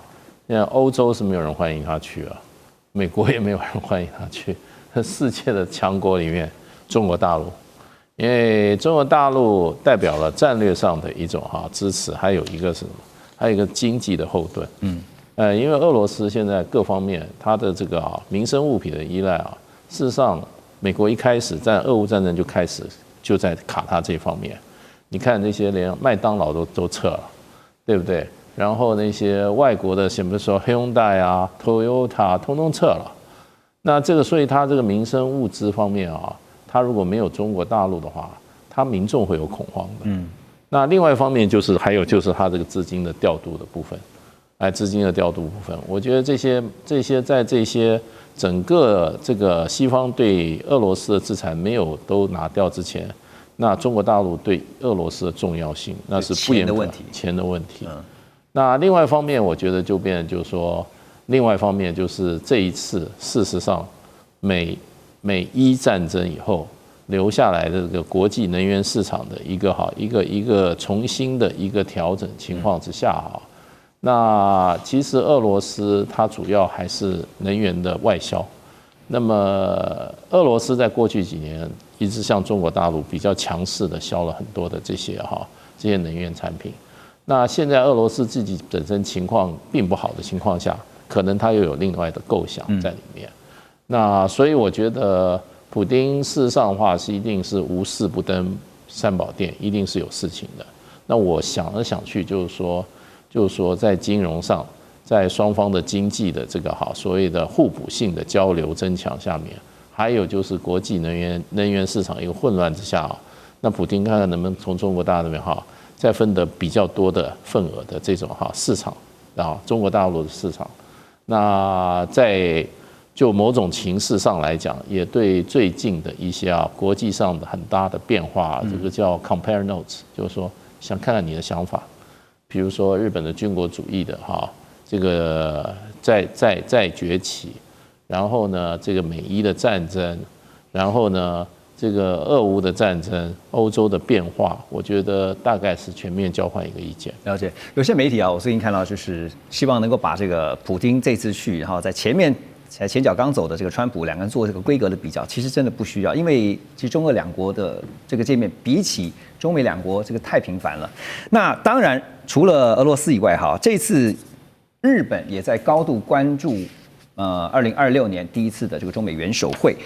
S2: 現在歐洲是沒有人歡迎他去啊，美國也沒有人歡迎他去，世界的強國裡面，中國大陸，因為中國大陸代表了戰略上的一種支持，還有一個是什麼？還有一個經濟的後盾。因為俄羅斯現在各方面它的這個民生物品的依賴啊，事實上美國一開始在俄烏戰爭就在卡它這方面。你看那些連麥當勞都撤了，對不對？然後那些外國的什麼說Hyundai啊、Toyota 通通撤了。那這個所以它這個民生物資方面啊，它如果沒有中國大陸的話，它民眾會有恐慌的。那另外一方面就是還有就是它這個資金的調度的部分。資金的調度部分，我覺得這些在這些整個這個西方對俄羅斯的制裁沒有都拿掉之前，那中國大陸對俄羅斯的重要性那是不言可錢的問題。那另外一方面，我覺得就變成就是說，另外一方面就是這一次事實上美伊戰爭以後留下來的這個國際能源市場的一個重新的一個調整情況之下那其實俄羅斯它主要還是能源的外銷。那麼俄羅斯在過去幾年一直向中國大陸比較強勢的銷了很多的这些能源產品。那現在俄羅斯自己本身情況並不好的情況下，可能它又有另外的構想在裡面。那所以我覺得普丁事實上的話是一定是無事不登三寶殿，一定是有事情的。那我想來想去就是說在金融上，在雙方的經濟的這個所謂的互補性的交流增強下面，還有就是國際能源市場一個混亂之下那普丁看看能不能從中國大陸那邊再分得比較多的份額的這種市場中國大陸的市場。那在就某種情勢上來講，也對最近的一些國際上的很大的變化，這個叫 compare notes， 就是說想看看你的想法。比如說日本的軍國主義的這個在崛起，然後呢這個美伊的戰爭，然後呢這個俄烏的戰爭，歐洲的變化，我覺得大概是全面交換一個意見。
S1: 了解，有些媒體我最近看到就是希望能夠把這個普丁這次去，然後在前腳剛走的這個川普兩個人做這個規格的比較，其實真的不需要，因為其實中俄兩國的這個見面比起中美兩國這個太頻繁了。那當然除了俄羅斯以外這次日本也在高度關注2026年第一次的這個中美元首會。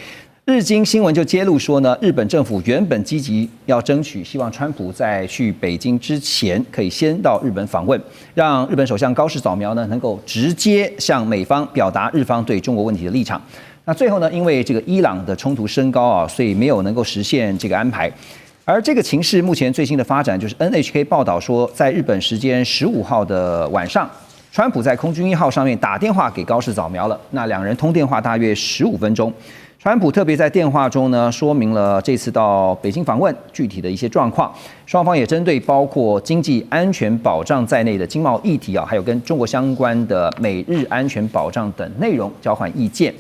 S1: 日經新聞就揭露說呢，日本政府原本積極要爭取，希望川普在去北京之前可以先到日本訪問，讓日本首相高市早苗呢能夠直接向美方表達日方對中國問題的立场。那最後呢，因為這個伊朗的衝突升高所以沒有能夠實現這個安排。而這個情勢目前最新的發展就是 NHK 報道說，在日本時間15號的晚上，川普在空軍1號上面打電話給高市早苗了。那兩人通電話大約15分鐘。川普特別在電話中呢說明了這次到北京訪問具體的一些狀況，雙方也針對包括經濟安全保障在內的經貿議題還有跟中國相關的美日安全保障等內容交換意見。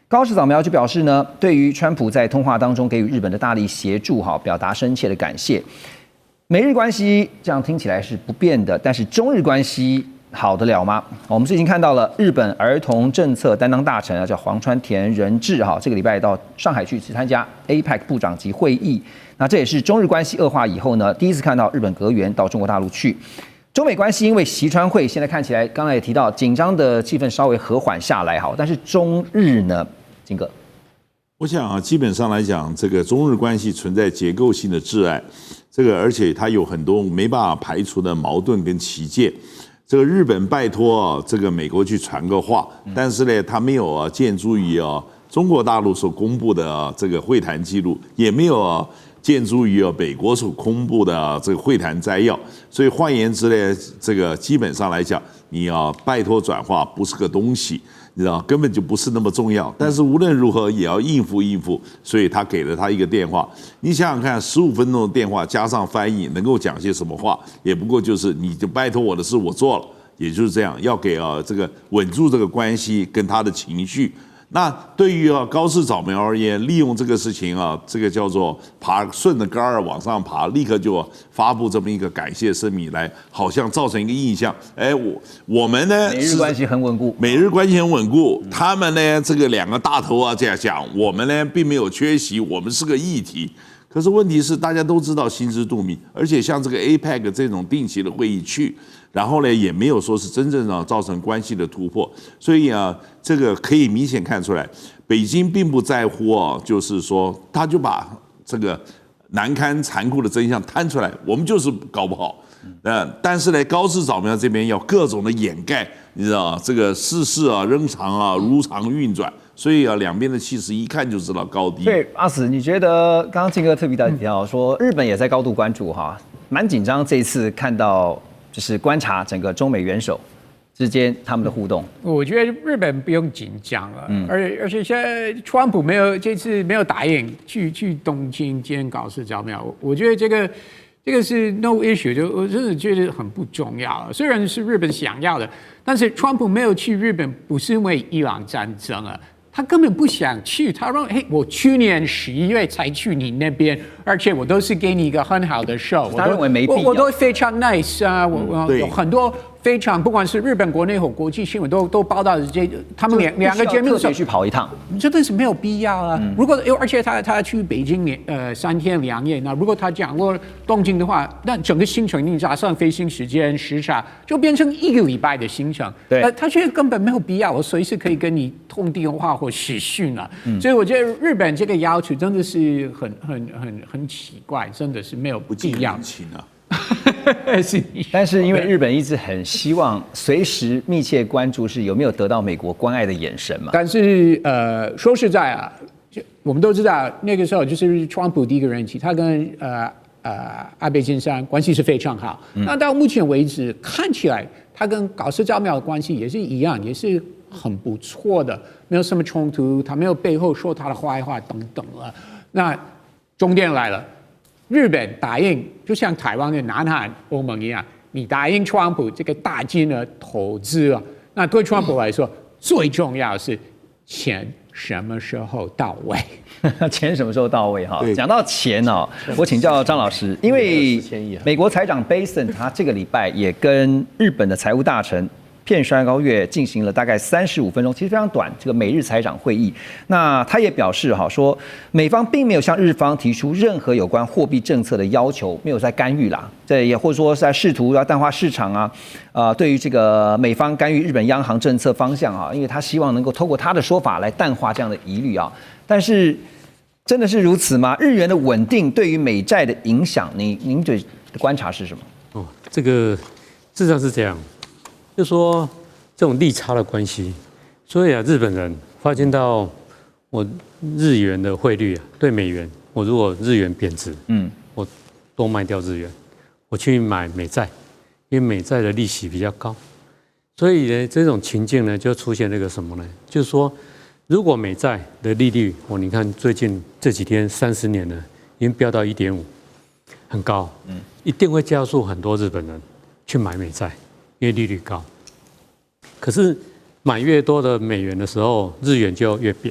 S1: 高市早苗就表示呢，對於川普在通話當中給予日本的大力協助表達深切的感謝。美日關係這樣聽起來是不變的，但是中日關係好得了嗎？我們最近看到了日本兒童政策擔當大臣叫黃川田仁志這個禮拜到上海去參加 APEC 部長級會議。那這也是中日關係惡化以後呢，第一次看到日本閣員到中國大陸去。中美關係因為習川會現在看起來，剛才也提到緊張的氣氛稍微和緩下來但是中日呢，金哥，
S5: 我想基本上來講，這個中日關係存在結構性的窒礙，而且它有很多沒辦法排除的矛盾跟歧見。這個日本拜託這個美國去傳個話，但是呢，他沒有見諸於中國大陸所公布的這個會談記錄，也沒有見諸於美國所公布的這個會談摘要。所以換言之呢，這個基本上來講，你拜託轉話不是個東西，你知道根本就不是那麼重要。但是無論如何也要應付，所以他給了他一個電話。你想想看，15分鐘的電話加上翻譯，能夠講些什麼話？也不過就是你就拜託我的事我做了，也就是這樣，要給這個穩住這個關係跟他的情緒。那對於高市早苗而言，利用這個事情這個叫做順着杆兒往上爬，立刻就發布這麼一個感謝聲明來，好像造成一個印象。我們呢，
S1: 美日關係很穩固，
S5: 美日關係很穩固。他們呢，這個兩個大頭這樣講，我們呢並沒有缺席，我們是個議題。可是問題是，大家都知道心知肚明，而且像這個 APEC 這種定期的會議去，然後呢也沒有說是真正造成關係的突破，所以這個可以明顯看出來，北京並不在乎就是說他就把這個難堪殘酷的真相攤出來，我們就是搞不好。但是呢，高市早苗這邊要各種的掩蓋，你知道這個世事仍常如常運轉。所以兩邊的氣勢一看就知道高低。
S1: 對，阿史，你覺得剛剛金哥特別提到說，日本也在高度關注蠻緊張。這一次看到就是觀察整個中美元首之間他們的互動？
S3: 我覺得日本不用緊張了，而且現在川普這次沒有答應去東京見高市早苗，我覺得這個是 no issue， 就我真的覺得很不重要。雖然是日本想要的，但是川普沒有去日本不是因為伊朗戰爭啊。他根本不想去，他說：“嘿，我去年11月才去你那邊，而且我都是給你一個很好的 show。”
S1: 他認為沒必要，
S3: 我都非常 nice 啊，我有很多非常，不管是日本國內或國際新聞都報道這，他們兩個節目
S1: 特別去跑一趟，
S3: 真的是沒有必要啊。如果而且他去北京3天2夜，那如果他講過東京的話，那整個行程你加上飛行時間時差，就變成1個禮拜的行程。
S1: 對，
S3: 他覺得根本沒有必要，我隨時可以跟你通電話或視訊啊。所以我覺得日本這個要求真的是很奇怪，真的是沒有必要。
S1: 但是因為日本一直很希望隨時密切關注是有沒有得到美國關愛的眼神嘛。
S3: 但是說實在啊，我們都知道那個時候就是川普第一個任期，他跟安倍晉三關係是非常好。那到目前為止看起來，他跟高市早苗的關係也是一樣，也是很不錯的，沒有什麼衝突，他沒有背後說他的壞話等等了。那重點來了。日本答應，就像台灣的南韓、歐盟一樣，你答應川普這個大金額投資啊，那對川普來說，最重要的是錢什麼時候到位？
S1: 錢什麼時候到位？哈，講到錢哦，我請教張老師，因為美國財長貝森他這個禮拜也跟日本的財務大臣片山高月進行了大概35分鐘，其實非常短，這個美日財長會議。那他也表示說美方並沒有向日方提出任何有關貨幣政策的要求，沒有在干預啦，這也或者說是在試圖要淡化市場啊，對於這個美方干預日本央行政策方向啊，因為他希望能夠透過他的說法來淡化這樣的疑慮啊。但是真的是如此嗎？日元的穩定對於美債的影響，您的觀察是什麼？
S4: 這個事實上是這樣。就說這種利差的關係，所以日本人發現到我日元的匯率對美元，我如果日元貶值，我多賣掉日元，我去買美債，因為美債的利息比較高，所以呢，這種情境呢就出現那個什麼呢？就是說，如果美債的利率，你看最近這幾天30年呢，已經飆到1.5，很高，一定會加速很多日本人去買美債。因為利率高，可是買越多的美元的時候，日元就越貶，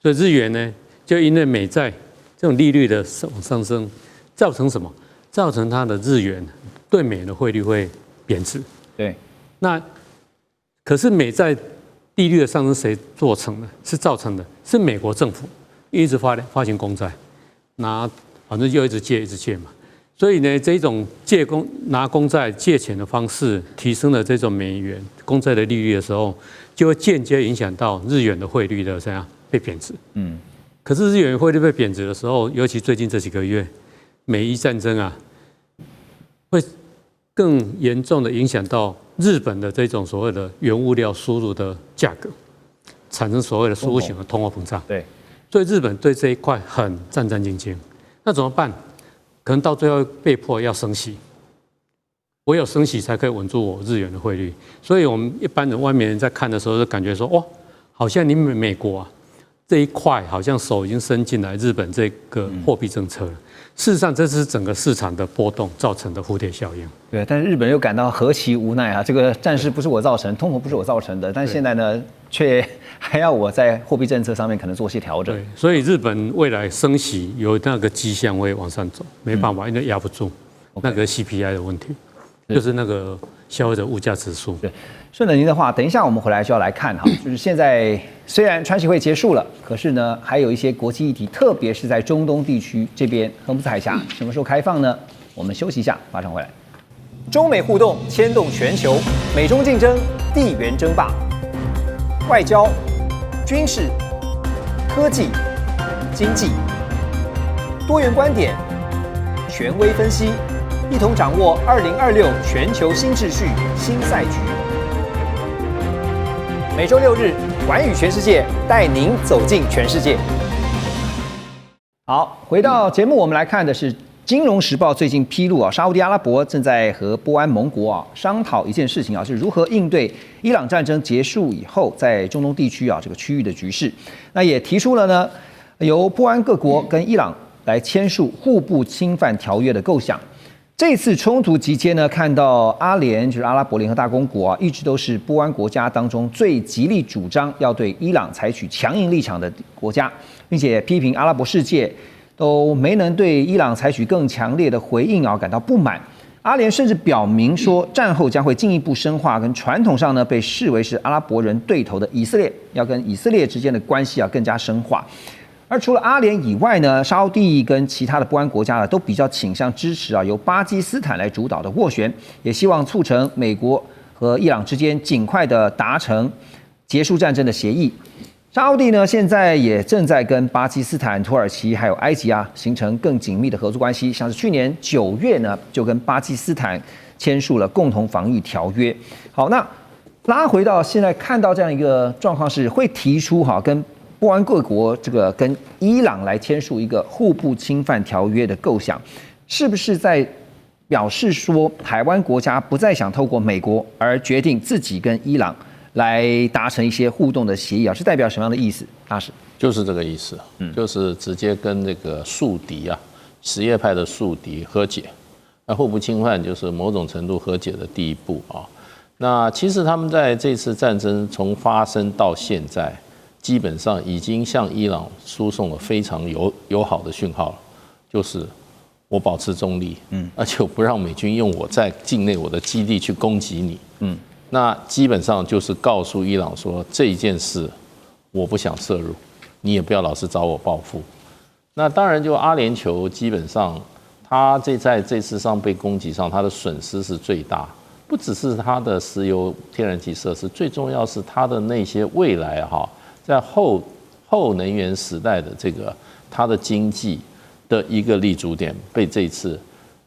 S4: 所以日元呢，就因為美債這種利率的上升，造成什麼？造成它的日元對美元的匯率會貶值。
S1: 對，那
S4: 可是美債利率的上升誰做成的？是造成的是美國政府一直發行公債，反正就一直借嘛。所以呢，這種拿公債借錢的方式，提升了這種美元公債的利率的時候，就會間接影響到日元的匯率的怎樣被貶值。可是日元匯率被貶值的時候，尤其最近這幾個月，美伊戰爭會更嚴重的影響到日本的這種所謂的原物料輸入的價格，產生所謂的輸入型的通貨膨脹。對，所以日本對這一塊很戰戰兢兢。那怎麼辦？可能到最後被迫要升息，唯有升息才可以穩住我日元的匯率。所以我們一般人、外面人在看的時候，就感覺說，哇，好像你美國這一塊好像手已經伸進來日本這個貨幣政策了。事實上，這是整個市場的波動造成的蝴蝶效應。
S1: 對，但是日本又感到何其無奈啊！這個戰事不是我造成，通膨不是我造成的，但是現在呢，卻還要我在貨幣政策上面可能做些調整。
S4: 對，所以日本未來升息有那個跡象會往上走，沒辦法，因為壓不住那個 CPI 的問題，就是那個消費者物價指數。
S1: 對，順着您的話，等一下我們回來就要來看哈，就是現在雖然川習會結束了，可是呢，還有一些國際議題，特別是在中東地區這邊，荷姆斯海峽什麼時候開放呢？我們休息一下，馬上回來。中美互動牽動全球，美中競爭，地緣爭霸，外交、軍事、科技、經濟，多元觀點，權威分析，一同掌握2026全球新秩序、新賽局。每週6日，寰宇全世界帶您走進全世界。好，回到節目，我們來看的是金融時報最近披露啊，沙烏地阿拉伯正在和波灣盟國啊商討一件事情啊，是如何應對伊朗戰爭結束以後在中東地區啊這個區域的局勢。那也提出了呢，由波灣各國跟伊朗來簽署互不侵犯條約的構想。這次衝突期間呢，看到阿聯就是阿拉伯聯合大公國啊，一直都是波灣國家當中最極力主張要對伊朗採取強硬立場的國家，並且批評阿拉伯世界都沒能對伊朗採取更強烈的回應啊感到不滿。阿聯甚至表明說，戰後將會進一步深化跟傳統上呢被視為是阿拉伯人對頭的以色列，要跟以色列之間的關係更加深化。而除了阿聯以外呢，沙烏地跟其他的波灣國家呢，都比較傾向支持由巴基斯坦來主導的斡旋，也希望促成美國和伊朗之間盡快的達成結束戰爭的協議。沙烏地呢，現在也正在跟巴基斯坦、土耳其還有埃及形成更緊密的合作關係，像是去年9月呢，就跟巴基斯坦簽署了共同防禦條約。好，那拉回到現在看到這樣一個狀況，是會提出跟波灣各國這個跟伊朗來簽署一個互不侵犯條約的構想，是不是在表示說台灣國家不再想透過美國，而決定自己跟伊朗來達成一些互動的協議是代表什麼樣的意思？大使
S2: 就是這個意思，就是直接跟這個宿敵什葉派的宿敵和解。那互不侵犯就是某種程度和解的第一步啊。那其實他們在這次戰爭從發生到現在，基本上已經向伊朗輸送了非常友好的訊號了，就是我保持中立，而且我不讓美軍用我在境內我的基地去攻擊你，那基本上就是告訴伊朗說，這一件事我不想涉入，你也不要老是找我報復。那當然，就阿聯酋基本上他在這次上被攻擊上，他的損失是最大，不只是他的石油天然氣設施，最重要是他的那些未來在後能源時代的這個它的經濟的一個立足點被這一次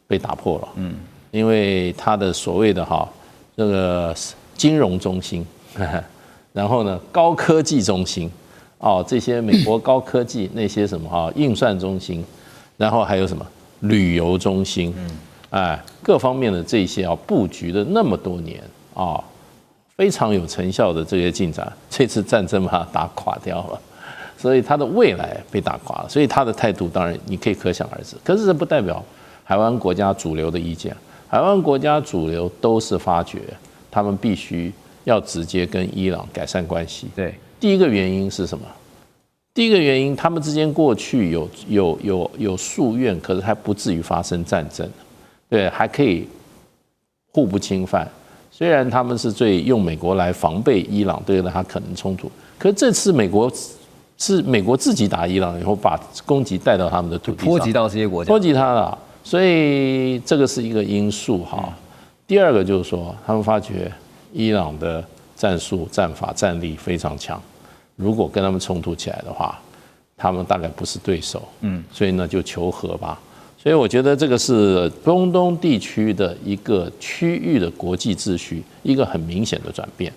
S2: 被打破了，因為它的所謂的這個金融中心，然後呢高科技中心，這些美國高科技那些什麼運算中心，然後還有什麼旅遊中心，各方面的這些布局的那麼多年非常有成效的這些進展，這次戰爭把它打垮掉了，所以他的未來被打垮了，所以他的態度當然你可以可想而知。可是這不代表海灣國家主流的意見，海灣國家主流都是發覺他們必須要直接跟伊朗改善關係。
S1: 對，
S2: 第一個原因是什麼？第一個原因，他們之間過去有夙願，可是還不至於發生戰爭，對，還可以互不侵犯。雖然他們是最用美國來防備伊朗對他可能衝突，可是這次美國自己打伊朗以後，把攻擊帶到他們的土地上，
S1: 波及到這些國家，
S2: 波及他了，所以這個是一個因素第二個就是說，他們發覺伊朗的戰術、戰法、戰力非常強，如果跟他們衝突起來的話，他們大概不是對手，所以呢就求和吧。所以我覺得這個是中東地區的一個區域的國際秩序一個很明顯的轉變。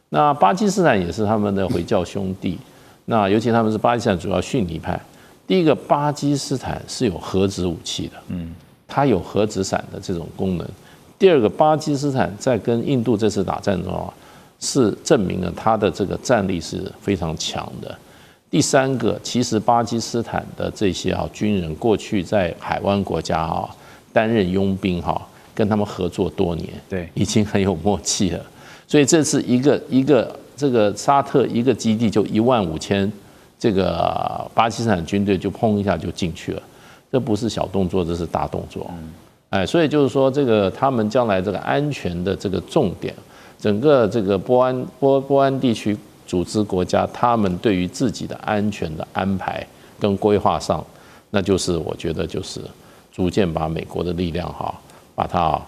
S2: 那巴基斯坦也是他們的回教兄弟，那尤其他們是巴基斯坦主要遜尼派。第一個，巴基斯坦是有核子武器的，它有核子傘的這種功能。第二個，巴基斯坦在跟印度這次打戰中是證明了它的這個戰力是非常強的。第三個，其實巴基斯坦的這些軍人過去在海灣國家擔任傭兵跟他們合作多年，對，已經很有默契了。所以這次一個這個沙特一個基地就15000這個巴基斯坦軍隊就砰一下就進去了，這不是小動作，這是大動作。所以就是說這個他們將來這個安全的這個重點，整個這個波灣地區組織國家，他們對於自己的安全的安排跟規劃上，那就是我覺得就是逐漸把美國的力量把它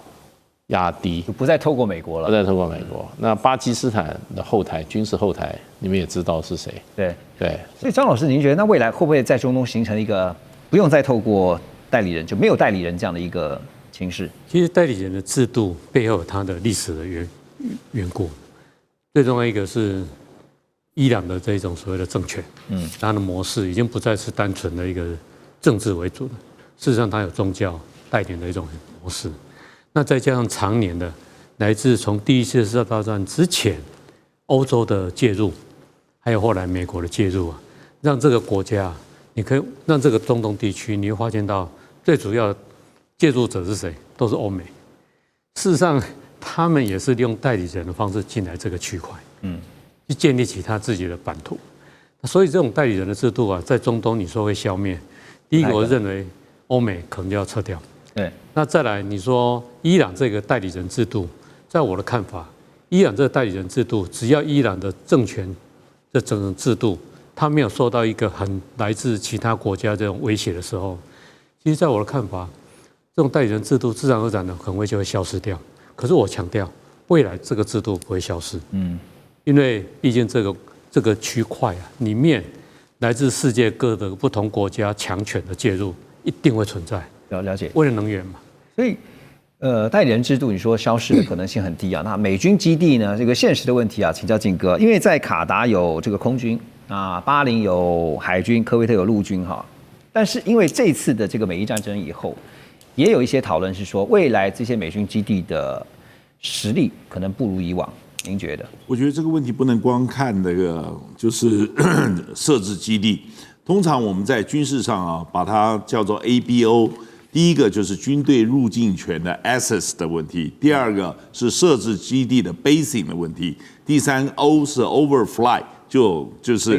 S2: 壓低，
S1: 就不再透過美國了，
S2: 不再透過美國。那巴基斯坦的後台軍事後台，你們也知道是誰？对。
S1: 所以張老師，您覺得那未來會不會在中東形成一個不用再透過代理人，就沒有代理人這樣的一個情勢？
S4: 其實代理人的制度背後有它的歷史的緣故，最重要一個是伊朗的這種所謂的政權，它的模式已經不再是單純的一個政治為主的，事實上它有宗教帶點的一種模式。那再加上常年的來自從第一次世界大戰之前歐洲的介入，還有後來美國的介入啊，讓這個國家，你可以讓這個中東地區，你會發現到最主要的介入者是誰？都是歐美。事實上，他們也是利用代理人的方式進來這個區塊，去建立起他自己的版圖。所以這種代理人的制度啊，在中東你說會消滅，第一個我認為歐美可能就要撤掉。
S1: 对，
S4: 那再來你說伊朗這個代理人制度，在我的看法，伊朗這個代理人制度，只要伊朗的政權的整個制度，它沒有受到一個很來自其他國家這種威脅的時候，其實在我的看法，這種代理人制度自然而然的可能會就會消失掉。可是我強調，未來這個制度不會消失，因為畢竟這個區塊啊裡面來自世界各的不同國家強權的介入一定會存在。
S1: 了解，
S4: 为了能源嘛，
S1: 所以代理人制度你說消失的可能性很低啊。那美軍基地呢？這個現實的問題啊，請教晉哥，因為在卡達有這個空軍啊，巴林有海軍，科威特有陸軍哈。但是因為這次的這個美伊戰爭以後，也有一些討論是說，未來這些美軍基地的實力可能不如以往。您覺得？
S5: 我覺得這個問題不能光看那個就是設置基地。通常我們在軍事上啊，把它叫做 ABO。第一個就是軍隊入境權的 access 的問題，第二個是設置基地的 basing 的問題，第三 O 是 overfly，就是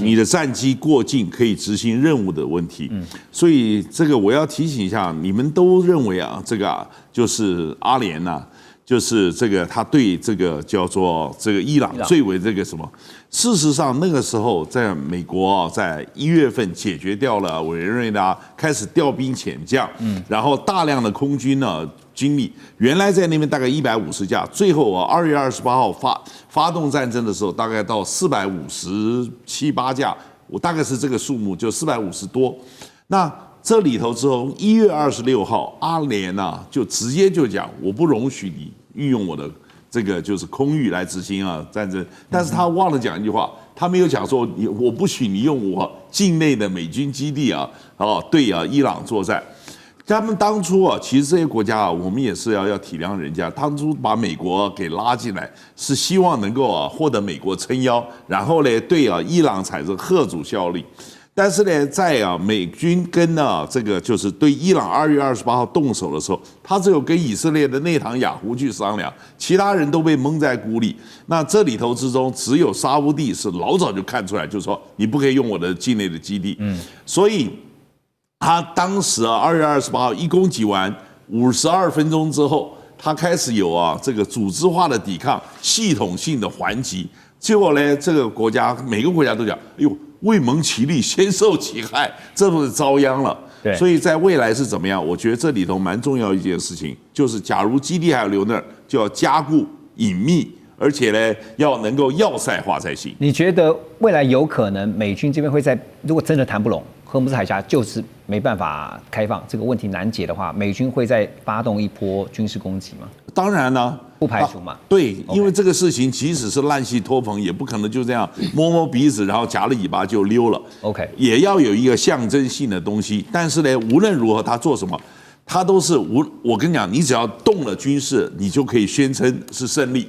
S5: 你的戰機過境可以執行任務的問題。所以這個我要提醒一下，你們都認為啊，這個啊就是阿聯吶。就是這個，他對這個叫做這個伊朗最為這個什麼？事實上，那個時候在美國在1月份解決掉了委內瑞拉，開始調兵遣將，然後大量的空軍呢軍力，原來在那邊大概150架，最後啊2月28號發動戰爭的時候，大概到457、8架，我大概是這個數目，就450多。那這裡頭之後，1月26號，阿聯啊就直接就講，我不容許你運用我的這個就是空域來執行啊戰爭。但是他忘了講一句話，他沒有講說我不許你用我境內的美軍基地啊對啊伊朗作戰。他們當初啊，其實這些國家啊，我們也是要體諒人家。當初把美國給拉進來，是希望能夠啊獲得美國撐腰，然後呢對啊伊朗產生嚇阻效力。但是呢，在啊美軍跟這個就是對伊朗2月28號動手的時候，他只有跟以色列的內塔尼亞胡去商量，其他人都被蒙在鼓裡。那這裡頭之中，只有沙烏地是老早就看出來，就說你不可以用我的境內的基地。所以他當時啊2月28號一攻擊完52分鐘之後，他開始有啊這個組織化的抵抗，系統性的還擊。結果呢，這個國家每個國家都講，哎呦。未蒙其利，先受其害，這不是遭殃了。所以在未來是怎麼樣？我覺得這裡頭蠻重要一件事情，就是假如基地還要留那兒，就要加固隱秘，而且呢，要能夠要塞化才行。
S1: 你覺得未來有可能美軍這邊會在，如果真的談不攏，荷姆斯海峽就是沒辦法開放，這個問題難解的話，美軍會再發動一波軍事攻擊嗎？
S5: 當然了，
S1: 不排除嘛。
S5: 對，因為這個事情即使是爛戲拖棚，也不可能就這樣摸摸鼻子，然後夾了尾巴就溜了。
S1: OK，
S5: 也要有一個象徵性的東西。但是呢，無論如何，他做什麼，他都是我跟你講，你只要動了軍事，你就可以宣稱是勝利。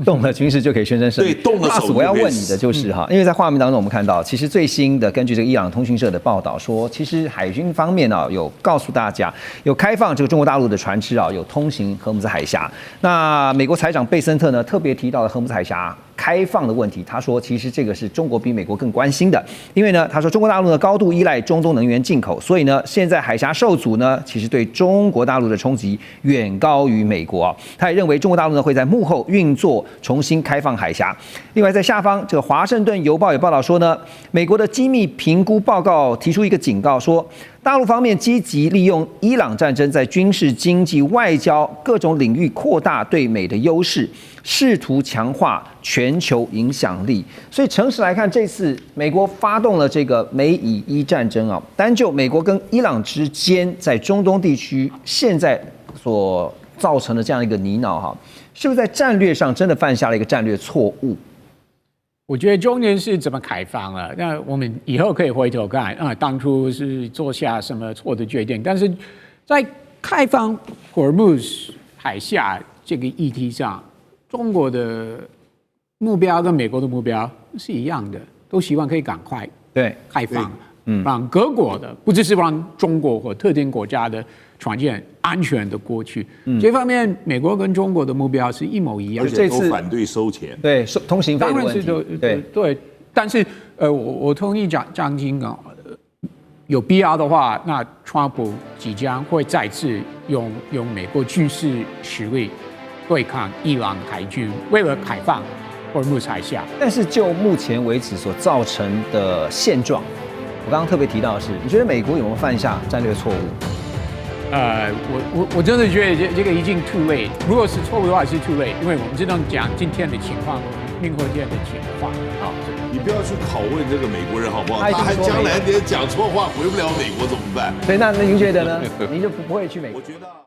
S1: 動了軍事就可以宣稱勝利。
S5: 對，動了手。
S1: 我要問你的就是哈，因為在畫面當中我們看到，其實最新的根據這個伊朗通訊社的報道說，其實海軍方面啊有告訴大家，有開放這個中國大陸的船隻啊有通行荷姆斯海峽。那美國財長貝森特呢特別提到了荷姆斯海峽開放的問題，他說其實這個是中國比美國更關心的，因為呢他說中國大陸呢高度依賴中東能源進口，所以呢現在海峽受阻呢其實對中國大陸的衝擊遠高於美國啊。他也認為中國大陸呢會在幕後運作重新開放海峽。另外，在下方，這個《華盛頓郵報》也報道說呢，美國的機密評估報告提出一個警告，說大陸方面積極利用伊朗戰爭在軍事、經濟、外交各種領域擴大對美的優勢，試圖強化全球影響力。所以，誠實來看，這次美國發動了這個美以伊戰爭啊，單就美國跟伊朗之間在中東地區現在所造成的這樣一個泥淖哈。是不是在戰略上真的犯下了一個戰略錯誤？
S3: 我覺得重點是怎麼開放了。那我們以後可以回頭看啊，當初是做下什麼錯的決定。但是在開放霍爾木茲海峽這個議題上，中國的目標跟美國的目標是一樣的，都希望可以趕快開放，讓各國的，不只是讓中國或特定國家的船艦安全的過去。這方面，美國跟中國的目標是一模一樣的，
S5: 而且都反對收錢，
S1: 對通行費的問題，
S3: 对。但是我同意张金啊，有必要的話，那川普即将会再次用美國軍事實力對抗伊朗海軍，為了開放霍爾木茲海峽。
S1: 但是就目前為止所造成的現狀，我剛剛特別提到的是，你覺得美國有沒有犯下戰略錯誤？
S3: 我真的覺得這個已經 too late。如果是錯誤的話，是 too late，因為我們只能講今天的情況，明後天的情況。
S5: 你不要去拷問這個美國人好不好？他還將來你講錯話回不了美國怎麼辦？
S1: 所以那您覺得呢？您就不會去美國？
S5: 我覺得。